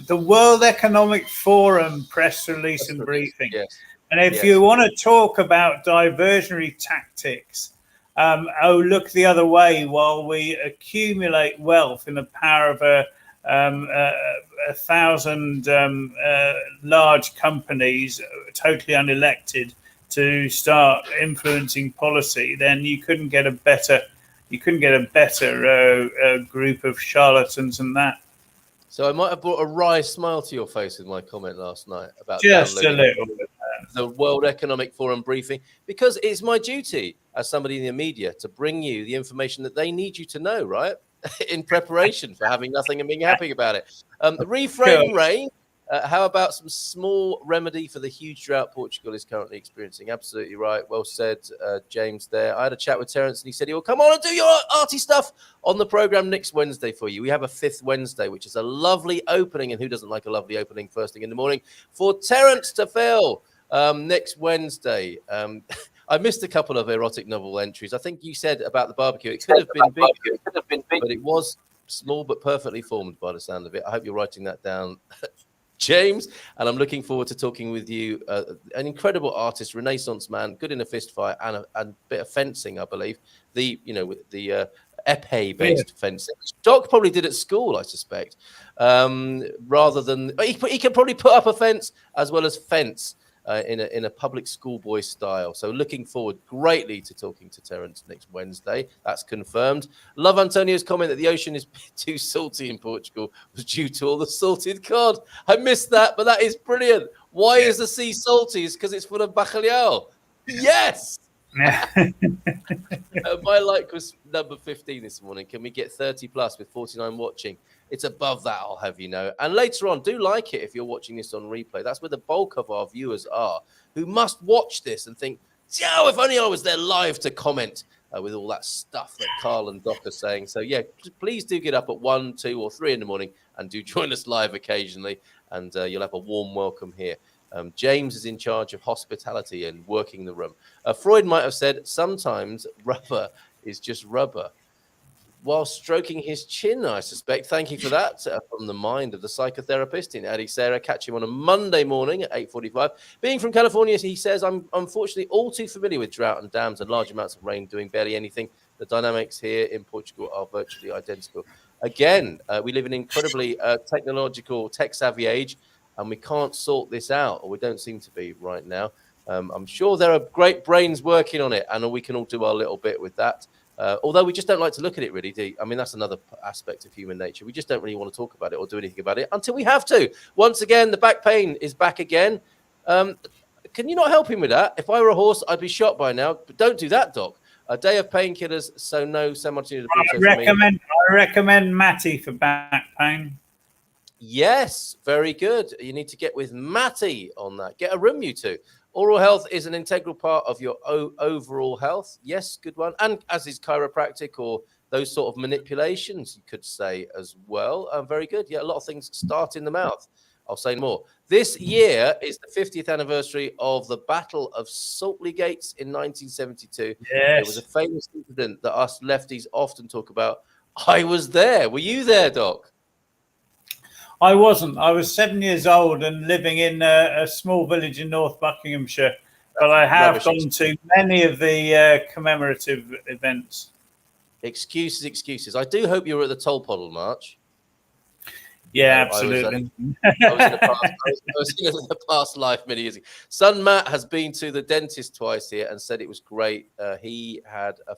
the World Economic Forum press release and briefing.
Yes.
And if you want to talk about diversionary tactics, look the other way while we accumulate wealth in the power of a 1,000 large companies, totally unelected, to start influencing policy, then you couldn't get a better group of charlatans than that.
So I might have brought a wry smile to your face with my comment last night about
just a little bit.
The World Economic Forum briefing, because it's my duty as somebody in the media to bring you the information that they need you to know, right? In preparation for having nothing and being happy about it. Reframe rain. How about some small remedy for the huge drought Portugal is currently experiencing? Absolutely right. Well said, James there. I had a chat with Terence and he said he will come on and do your arty stuff on the program next Wednesday for you. We have a 5th Wednesday, which is a lovely opening. And who doesn't like a lovely opening first thing in the morning? For Terence to fill next Wednesday. I missed a couple of erotic novel entries. I think you said about the barbecue. It could have been big, but it was small but perfectly formed by the sound of it. I hope you're writing that down, James. And I'm looking forward to talking with you. An incredible artist, Renaissance man, good in a fist fight and a bit of fencing, I believe. The épée-based fencing. Doc probably did at school, I suspect. Rather than he can probably put up a fence as well as fence. In a public schoolboy style. So looking forward greatly to talking to Terence next Wednesday. That's confirmed. Love Antonio's comment that the ocean is too salty in Portugal was due to all the salted cod. I missed that, but that is brilliant. Why is the sea salty? It's because it's full of bacalhau. Yes! My like was number 15 this morning. Can we get 30 plus with 49 watching? It's above that, I'll have you know. And later on, do like it if you're watching this on replay. That's where the bulk of our viewers are, who must watch this and think, oh, if only I was there live to comment with all that stuff that Carl and Doc are saying. So, yeah, please do get up at 1, 2 or 3 in the morning and do join us live occasionally. And you'll have a warm welcome here. James is in charge of hospitality and working the room. Freud might have said, sometimes rubber is just rubber. While stroking his chin, I suspect. Thank you for that. From the mind of the psychotherapist in Adi Sarah. Catch him on a Monday morning at 8:45. Being from California, he says, I'm unfortunately all too familiar with drought and dams and large amounts of rain doing barely anything. The dynamics here in Portugal are virtually identical. Again, we live in an incredibly technological, tech-savvy age, and we can't sort this out, or we don't seem to be right now. I'm sure there are great brains working on it, and we can all do our little bit with that. Although we just don't like to look at it, really, do you? I mean, that's another aspect of human nature. We just don't really want to talk about it or do anything about it until we have to. Once again, the back pain is back again. Can you not help him with that? If I were a horse, I'd be shot by now. But don't do that, Doc. A day of painkillers, so no San Martino.
I recommend Matty for back pain.
Yes, very good. You need to get with Matty on that. Get a room, you two. Oral health is an integral part of your overall health. Yes, good one. And as is chiropractic or those sort of manipulations, you could say as well. Very good. Yeah, a lot of things start in the mouth. I'll say more. This year is the 50th anniversary of the Battle of Saltley Gates in 1972.
Yes.
It was a famous incident that us lefties often talk about. I was there. Were you there, Doc?
I wasn't. I was 7 years old and living in a small village in North Buckinghamshire. But I have gone to many of the commemorative events.
Excuses. I do hope you were at the Tolpodle March.
Yeah, absolutely.
I was in the past life many years ago. Son Matt has been to the dentist twice here and said it was great. He had a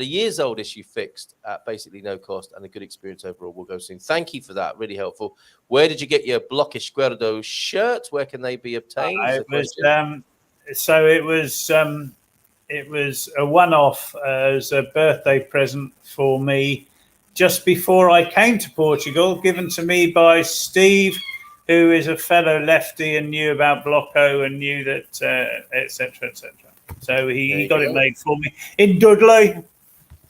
years old issue fixed at basically no cost and a good experience overall. We'll go soon. Thank you for that. Really helpful. Where did you get your Block Izquierdo shirt? Where can they be obtained?
It was a one-off as a birthday present for me just before I came to Portugal, given to me by Steve, who is a fellow lefty and knew about Blocko and knew that, etc., etc. So he got it made for me in Dudley.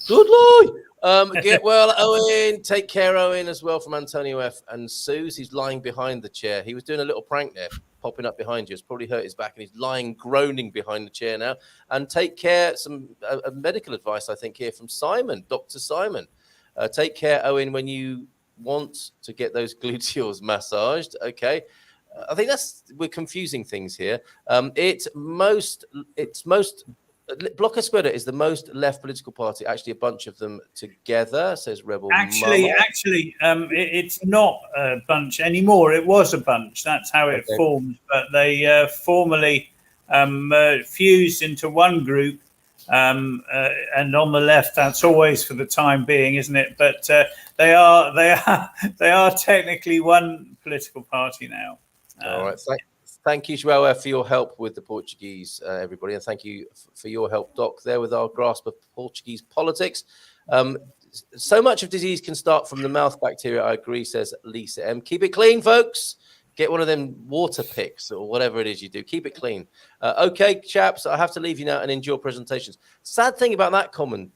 Get well, Owen. Take care, Owen, as well, from Antonio F. And Suze, he's lying behind the chair. He was doing a little prank there, popping up behind you. It's probably hurt his back, and he's lying groaning behind the chair now. And take care, some medical advice, I think, here from Simon, Dr. Simon. Take care, Owen, when you want to get those gluteals massaged. Okay. I think we're confusing things here. Bloc Izquierdo is the most left political party. Actually, a bunch of them together, says Rebel.
It's not a bunch anymore. It was a bunch. That's how it formed. But they formally fused into one group. And on the left, that's always for the time being, isn't it? But they are technically one political party now.
All right. Thank you, João, for your help with the Portuguese, everybody. And thank you for your help, Doc, there with our grasp of Portuguese politics. So much of disease can start from the mouth bacteria, I agree, says Lisa M. Keep it clean, folks. Get one of them water picks or whatever it is you do. Keep it clean. Okay, chaps, I have to leave you now and endure presentations. Sad thing about that comment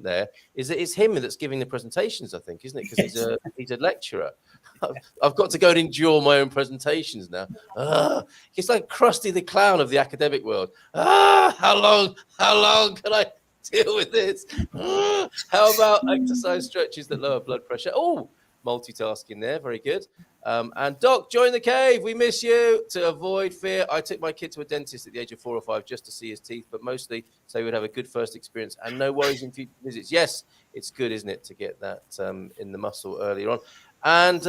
there is that it's him that's giving the presentations, I think, isn't it? Because he's a lecturer. I've got to go and endure my own presentations now. It's like Krusty the Clown of the academic world. How long can I deal with this? How about exercise stretches that lower blood pressure? Oh, multitasking there, very good. And Doc, join the cave. We miss you. To avoid fear, I took my kid to a dentist at the age of 4 or 5 just to see his teeth, but mostly so he would have a good first experience and no worries in future visits. Yes, it's good, isn't it, to get that in the muscle earlier on, and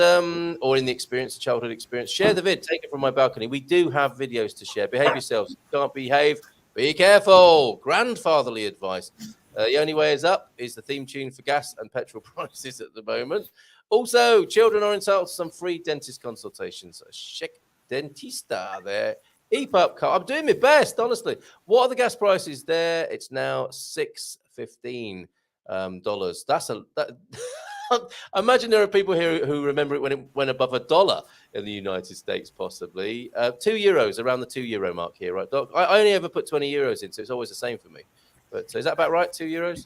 or in the experience, the childhood experience. Share the vid. Take it from my balcony. We do have videos to share. Behave yourselves. Can't behave. Be careful. Grandfatherly advice. The only way is up is the theme tune for gas and petrol prices at the moment. Also, children are entitled to some free dentist consultations. Check dentista there. EPUB car. I'm doing my best, honestly. What are the gas prices there? It's now $6.15. I imagine there are people here who remember it when it went above $1 in the United States, possibly. €2, around the €2 mark here, right, Doc? I only ever put 20 euros in, so it's always the same for me. But is that about right, €2?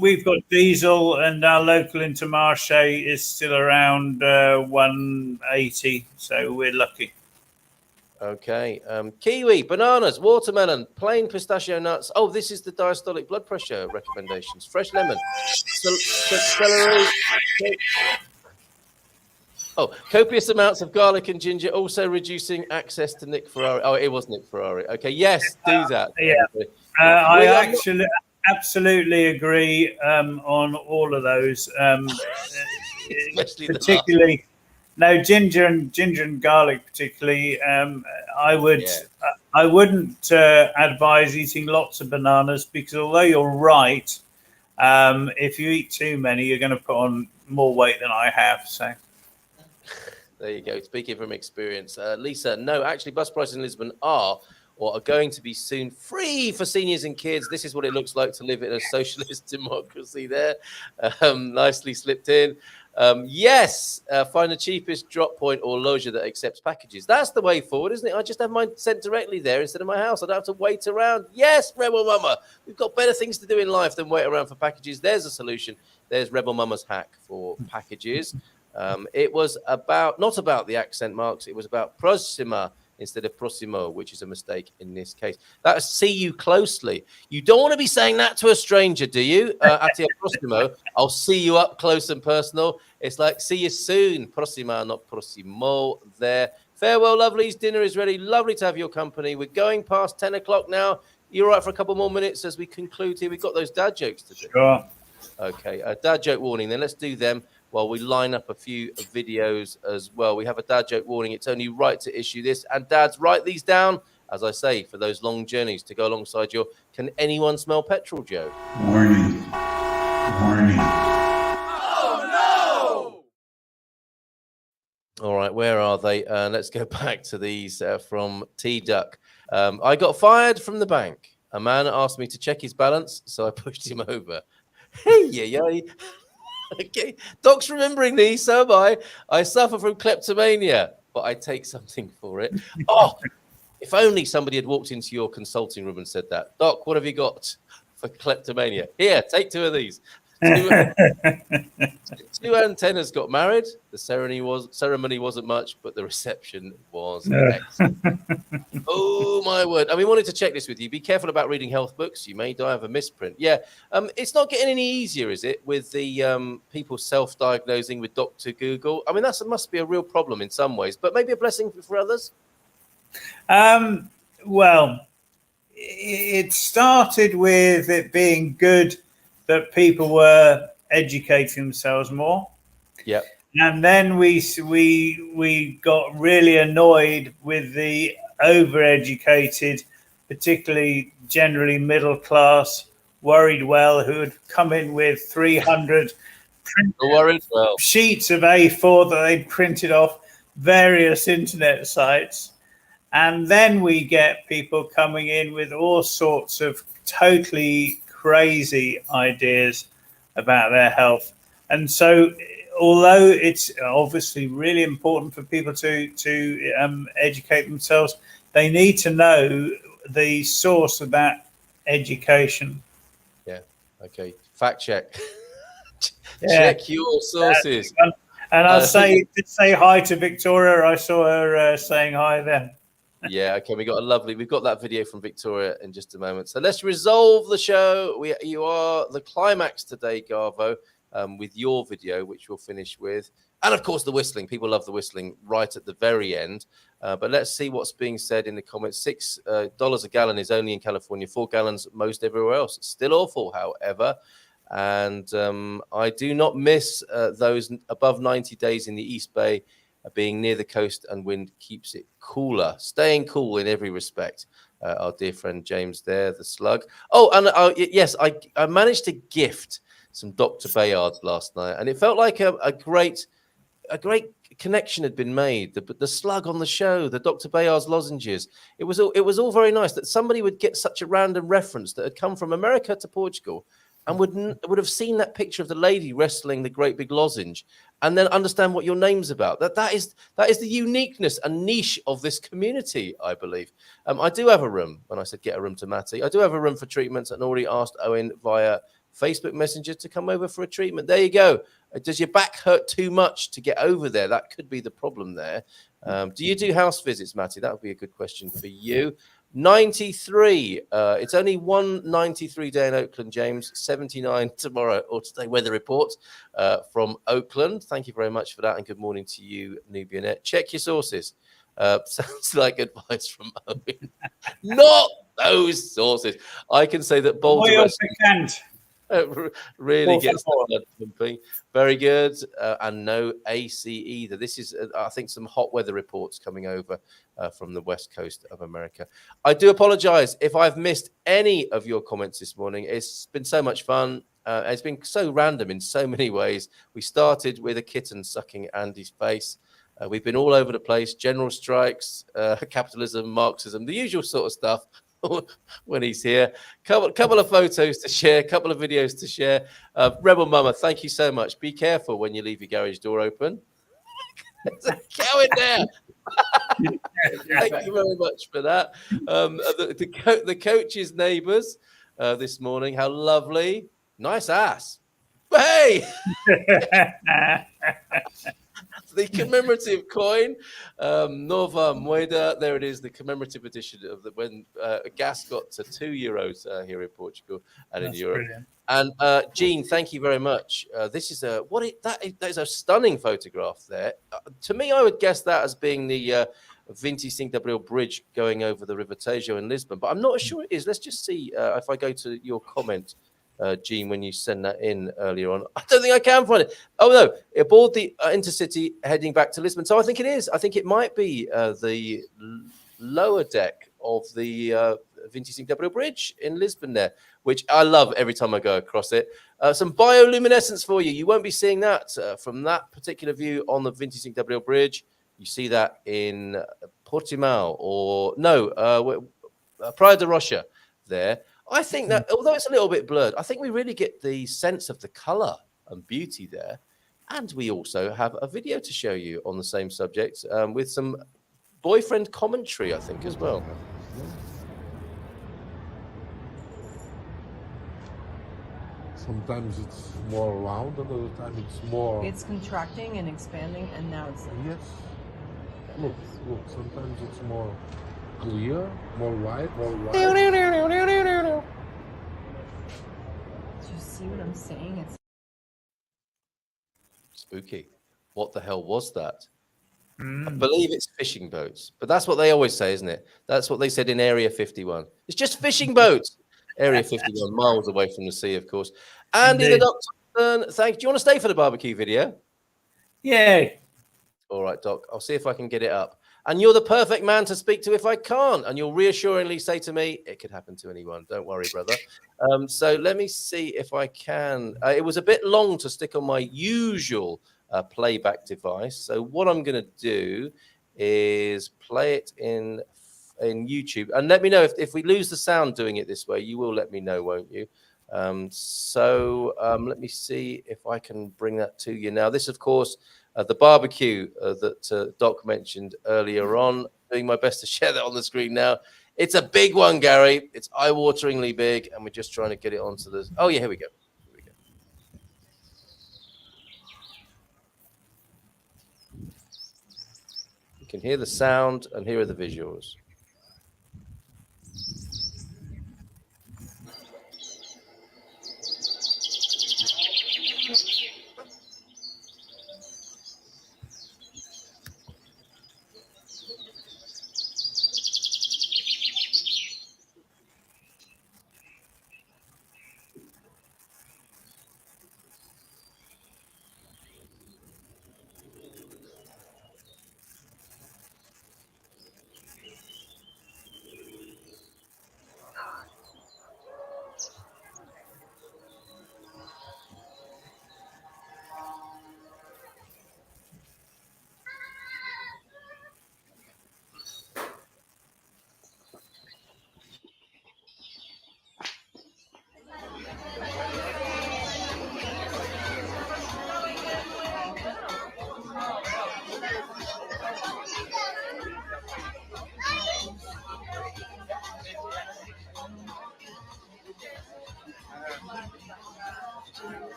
We've got diesel, and our local Intermarché is still around 180, so we're lucky.
Okay. Kiwi, bananas, watermelon, plain pistachio nuts. Oh, this is the diastolic blood pressure recommendations. Fresh lemon, celery. Oh, copious amounts of garlic and ginger, also reducing access to Nick Ferrari. Oh, it was Nick Ferrari. Okay, yes, do that.
I actually absolutely agree on all of those, particularly. No, ginger and garlic particularly. I wouldn't advise eating lots of bananas, because although you're right, if you eat too many, you're going to put on more weight than I have. So
there you go. Speaking from experience, Lisa. No, actually, bus prices in Lisbon are going to be soon free for seniors and kids. This is what it looks like to live in a socialist democracy there. Nicely slipped in. Yes, find the cheapest drop point or loja that accepts packages. That's the way forward, isn't it? I just have mine sent directly there instead of my house. I don't have to wait around. Yes, Rebel Mama. We've got better things to do in life than wait around for packages. There's a solution. There's Rebel Mama's hack for packages. It was not about the accent marks. It was about Proxima instead of prossimo, which is a mistake in this case. That's see you closely. You don't want to be saying that to a stranger, do you? A te prossimo. I'll see you up close and personal. It's like see you soon. Prossima, not prossimo. There. Farewell, lovelies. Dinner is ready. Lovely to have your company. We're going past 10 o'clock now. You're all right for a couple more minutes as we conclude here. We've got those dad jokes to do.
Sure.
Okay, a dad joke warning. Then let's do them while we line up a few videos as well. We have a dad joke warning. It's only right to issue this. And dads, write these down, as I say, for those long journeys to go alongside your Can Anyone Smell Petrol joke?
Warning. Warning.
Oh, no! All right, where are they? Let's go back to these from T-Duck. I got fired from the bank. A man asked me to check his balance, so I pushed him over. Hey, yeah. Okay, Doc's remembering these, so am I. I suffer from kleptomania, but I take something for it. Oh, if only somebody had walked into your consulting room and said that. Doc, what have you got for kleptomania? Here, take 2 of these. 2 antennas got married. The ceremony wasn't much, but the reception was excellent. Oh my word! And we wanted to check this with you. Be careful about reading health books. You may die of a misprint. Yeah, it's not getting any easier, is it? With the people self-diagnosing with Dr. Google. I mean, that must be a real problem in some ways, but maybe a blessing for others.
Well, it started with it being good that people were educating themselves more.
Yep.
And then we got really annoyed with the overeducated, particularly generally middle class, worried well, who had come in with 300 sheets of A4 that they'd printed off various internet sites. And then we get people coming in with all sorts of totally crazy ideas about their health. And so although it's obviously really important for people to educate themselves, they need to know the source of that education.
Yeah. Okay. Fact check. Check your sources.
And I'll say hi to Victoria. I saw her saying hi then.
Yeah, okay, we've got that video from Victoria in just a moment. So let's resolve the show. You are the climax today, Garvo, with your video, which we'll finish with. And of course, the whistling. People love the whistling right at the very end. But let's see what's being said in the comments. $6 a gallon is only in California, 4 gallons most everywhere else. It's still awful, however. And I do not miss those above 90 days in the East Bay. Being near the coast and wind keeps it cooler, staying cool in every respect. Our dear friend James there, the slug. Oh, and yes, I managed to gift some Dr. Bayards last night, and it felt like a great connection had been made. The slug on the show, the Dr. Bayards lozenges. It was all very nice that somebody would get such a random reference that had come from America to Portugal, and would have seen that picture of the lady wrestling the great big lozenge, and then understand what your name's about. That is the uniqueness and niche of this community, I believe. I do have a room. When I said get a room to Matty, I do have a room for treatments, and already asked Owen via Facebook Messenger to come over for a treatment. There you go. Does your back hurt too much to get over there? That could be the problem there. Do you do house visits, Matty? That would be a good question for you. 93. It's only 193 day in Oakland, James. 79 tomorrow or today. Weather report from Oakland. Thank you very much for that, and good morning to you, Nubianet. Check your sources. Sounds like advice from Owen. Not those sources. I can say that Boulder really gets the blood pumping. Very good. And no AC either. This is, I think, some hot weather reports coming over from the west coast of America. I do apologize if I've missed any of your comments this morning. It's been so much fun. It's been so random in so many ways. We started with a kitten sucking Andy's face. We've been all over the place. General strikes, capitalism, Marxism, the usual sort of stuff. When he's here, couple of photos to share, couple of videos to share. Rebel Mama, thank you so much. Be careful when you leave your garage door open. There's a cow in there. Thank you very much for that. The coach's neighbours this morning, how lovely. Nice ass. Hey! the commemorative coin, Nova Moeda. There it is, the commemorative edition of when gas got to €2 here in Portugal and in Europe.
Brilliant.
And Gene, thank you very much. This is that is a stunning photograph there. To me, I would guess that as being the 25 de Abril bridge going over the River Tejo in Lisbon, but I'm not sure it is. Let's just see if I go to your comment, Gene, when you send that in earlier on. I don't think I can find it. Oh, no, aboard the intercity heading back to Lisbon. So I think it is. I think it might be the lower deck of the 25 de Abril bridge in Lisbon there, which I love every time I go across it. Some bioluminescence for you. You won't be seeing that from that particular view on the 25 de Abril bridge. You see that in Portimao or Praia de Rocha there. I think that, although it's a little bit blurred, I think we really get the sense of the color and beauty there. And we also have a video to show you on the same subject with some boyfriend commentary, I think, as well.
Sometimes it's more round, another time it's more...
It's contracting and expanding, and now it's...
Yes. Look, sometimes it's more clear, more white, more white.
Do you see what I'm saying? It's
spooky. What the hell was that? I believe it's fishing boats, but that's what they always say, isn't it? That's what they said in Area 51. It's just fishing boats. Area 51, miles away from the sea, of course. Andy the Doc Thomson, thank you. Do you want to stay for the barbecue video?
Yay.
All right, Doc. I'll see if I can get it up. And you're the perfect man to speak to if I can't. And you'll reassuringly say to me, it could happen to anyone. Don't worry, brother. So let me see if I can. It was a bit long to stick on my usual playback device. So what I'm going to do is play it in YouTube. And let me know if we lose the sound doing it this way. You will let me know, won't you? Let me see if I can bring that to you now. This, of course, the barbecue that Doc mentioned earlier on. Doing my best to share that on the screen now. It's a big one, Gary. It's eye-wateringly big, and we're just trying to get it onto the... Oh, yeah, here we go. You can hear the sound, and here are the visuals.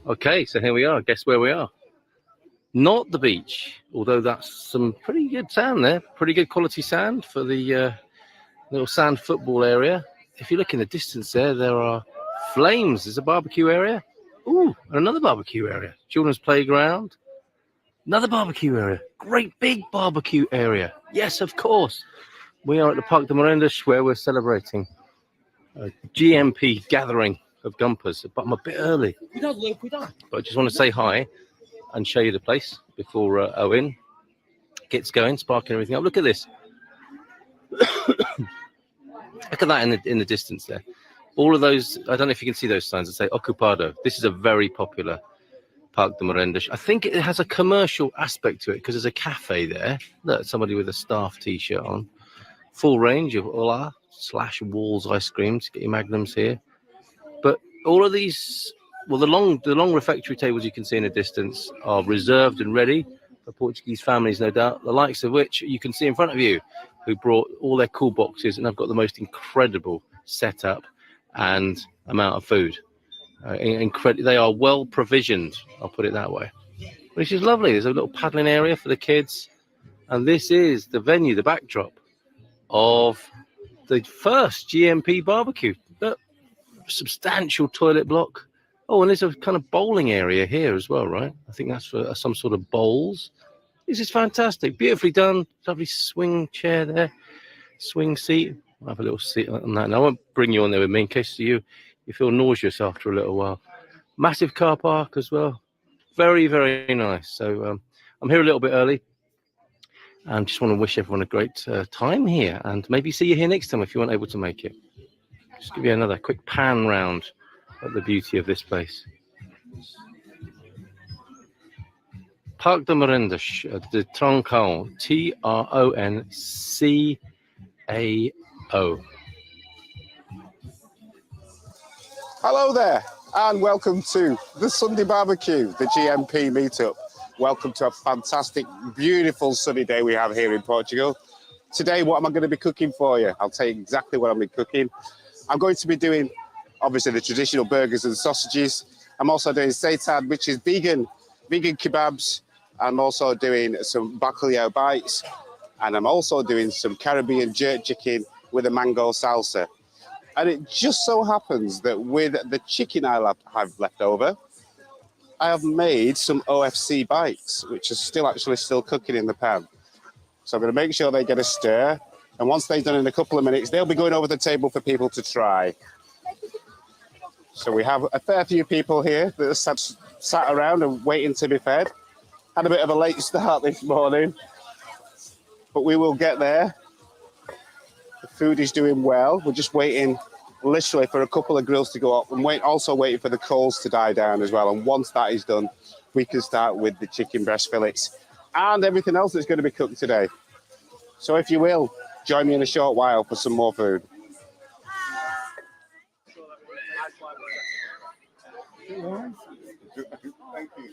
Okay, so here we are. Guess where we are? Not the beach, although that's some pretty good sand there. Pretty good quality sand for the little sand football area. If you look in the distance there are flames. There's a barbecue area. Ooh, and another barbecue area. Children's playground. Another barbecue area. Great big barbecue area. Yes, of course. We are at the Parque de Morendas where we're celebrating a GMP gathering of Gumpers, but I'm a bit early. But I just want to say hi and show you the place before Owen gets going, sparking everything up. Look at this. Look at that in the distance there. All of those, I don't know if you can see those signs that say Ocupado. This is a very popular Parque de Morendas. I think it has a commercial aspect to it because there's a cafe there. Look, somebody with a staff t-shirt on. Full range of Ola/Walls ice creams. Get your Magnums here. But all of these, well, the long refectory tables you can see in the distance are reserved and ready for Portuguese families, no doubt, the likes of which you can see in front of you, who brought all their cool boxes and have got the most incredible setup and amount of food. They are well provisioned, I'll put it that way. which is lovely. There's a little paddling area for the kids. And this is the venue, the backdrop of the first GMP barbecue. Look, substantial toilet block. Oh, and there's a kind of bowling area here as well, right? I think that's for some sort of bowls. This is fantastic. Beautifully done. Lovely swing chair there. Swing seat. I'll have a little seat on that. And I won't bring you on there with me in case you feel nauseous after a little while. Massive car park as well. Very, very nice. So I'm here a little bit early. And just want to wish everyone a great time here. And maybe see you here next time if you weren't able to make it. Just give you another quick pan round at the beauty of this place. Parc de Merendas de Troncão, Troncao.
Hello there, and welcome to the Sunday Barbecue, the GMP meetup. Welcome to a fantastic, beautiful sunny day we have here in Portugal. Today, what am I going to be cooking for you? I'll tell you exactly what I'm going to be cooking. I'm going to be doing, obviously, the traditional burgers and sausages. I'm also doing seitan, which is vegan kebabs. I'm also doing some bacalhau bites. And I'm also doing some Caribbean jerk chicken with a mango salsa. And it just so happens that with the chicken I have left over, I have made some OFC bites, which are still cooking in the pan. So I'm going to make sure they get a stir. And once they've done in a couple of minutes, they'll be going over the table for people to try. So we have a fair few people here that are sat around and waiting to be fed. Had a bit of a late start this morning, but we will get there. The food is doing well. We're just waiting literally for a couple of grills to go up and also waiting for the coals to die down as well. And once that is done, we can start with the chicken breast fillets and everything else that's going to be cooked today. So if you will, join me in a short while for some more food. Thank you.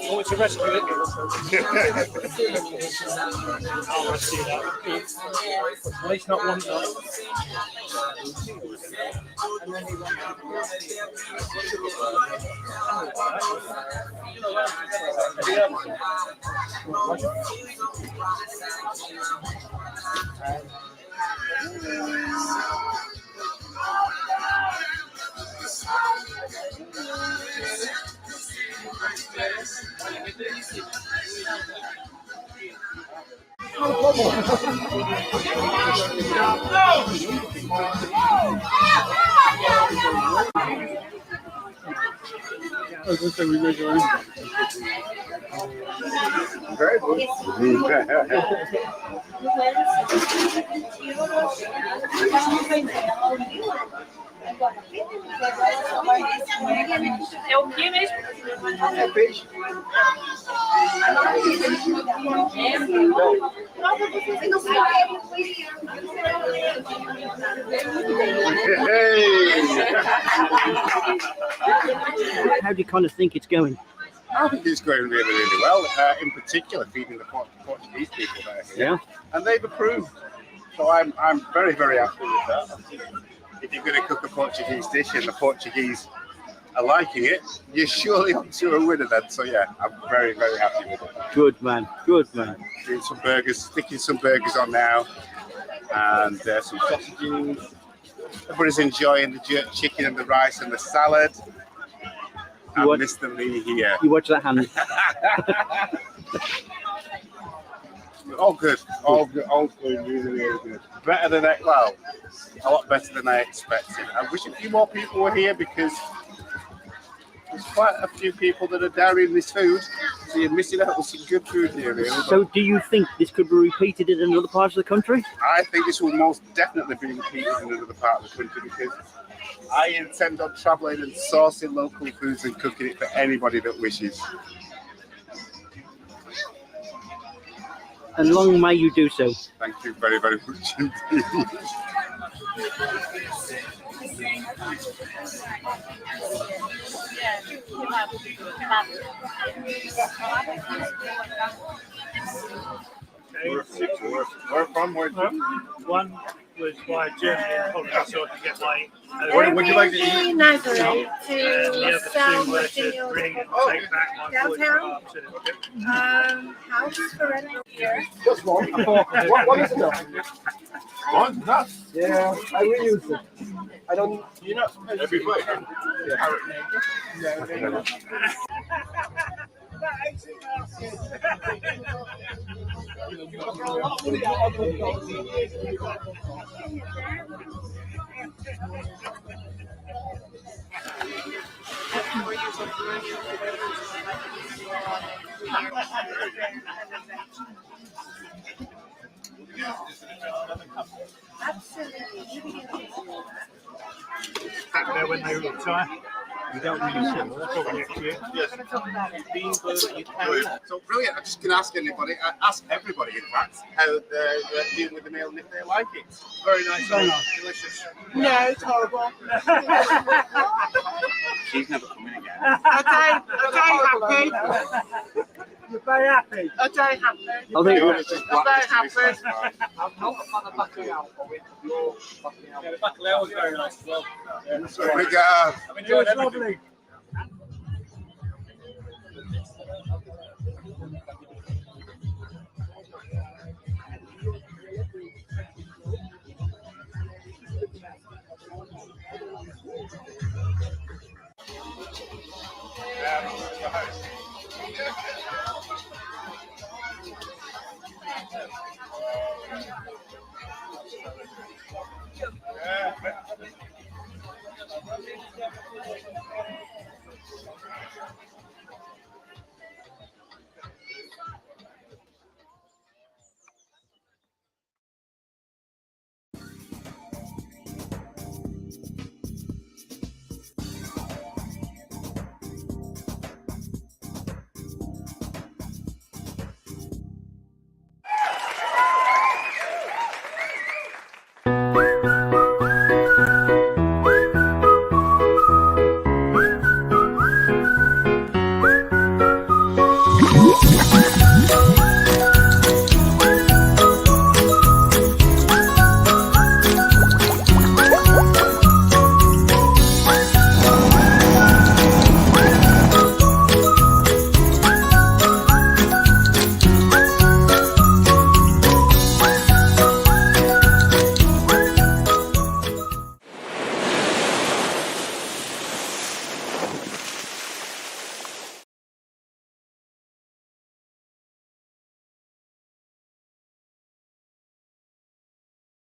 Oh, it's a rescue, isn't it? Oh, I see that. Well, it's not one time.
Very good.
É o que mesmo?
É peixe.
How do you kind of think it's going?
I think it's going really, really well. In particular, feeding the Portuguese people that are here.
Yeah.
And they've approved. So I'm very, very happy with that. If you're going to cook a Portuguese dish and the Portuguese are liking it, you're surely onto a winner then. So yeah, I'm very, very happy with it.
Good man, good man.
Doing some burgers, sticking some burgers on now, and some sausages. Everybody's enjoying the jerk chicken and the rice and the salad. And Mr. Lee here.
You watch that hand.
All good, all good, all good, really, really good. Better than a lot better than I expected. I wish a few more people were here because there's quite a few people that are downing this food, so you're missing out on some good food here, really.
So do you think this could be repeated in other parts of the country?
I think this will most definitely be repeated in another part of the country because I intend on travelling and sourcing local foods and cooking it for anybody that wishes.
and long may you do so.
Thank you very, very much indeed.
Where from? One was by Germany and Holland, so I could get my. What would you like to eat?
Nazareth
The other two were to bring and take back my
downtown? House for rental here.
Just one. What is it?
One? Nuts?
Yeah, I reuse it. I don't.
You're not supposed to. Every plate. Back there when they retire. You don't really see them. Probably next year.
Yes. So brilliant. I'm just going to ask anybody, ask everybody in fact, how they're dealing with the meal and if they like it. Very nice. Very nice. Delicious.
No, it's horrible.
She's never coming again.
I'm very happy.
You're very happy.
I'm very happy.
I think
I'm very happy.
I'm not a fan of bacalhau, but with your bacalhau.
Yeah, the bacalhau was very nice as well.
I've
enjoyed it. Lovely.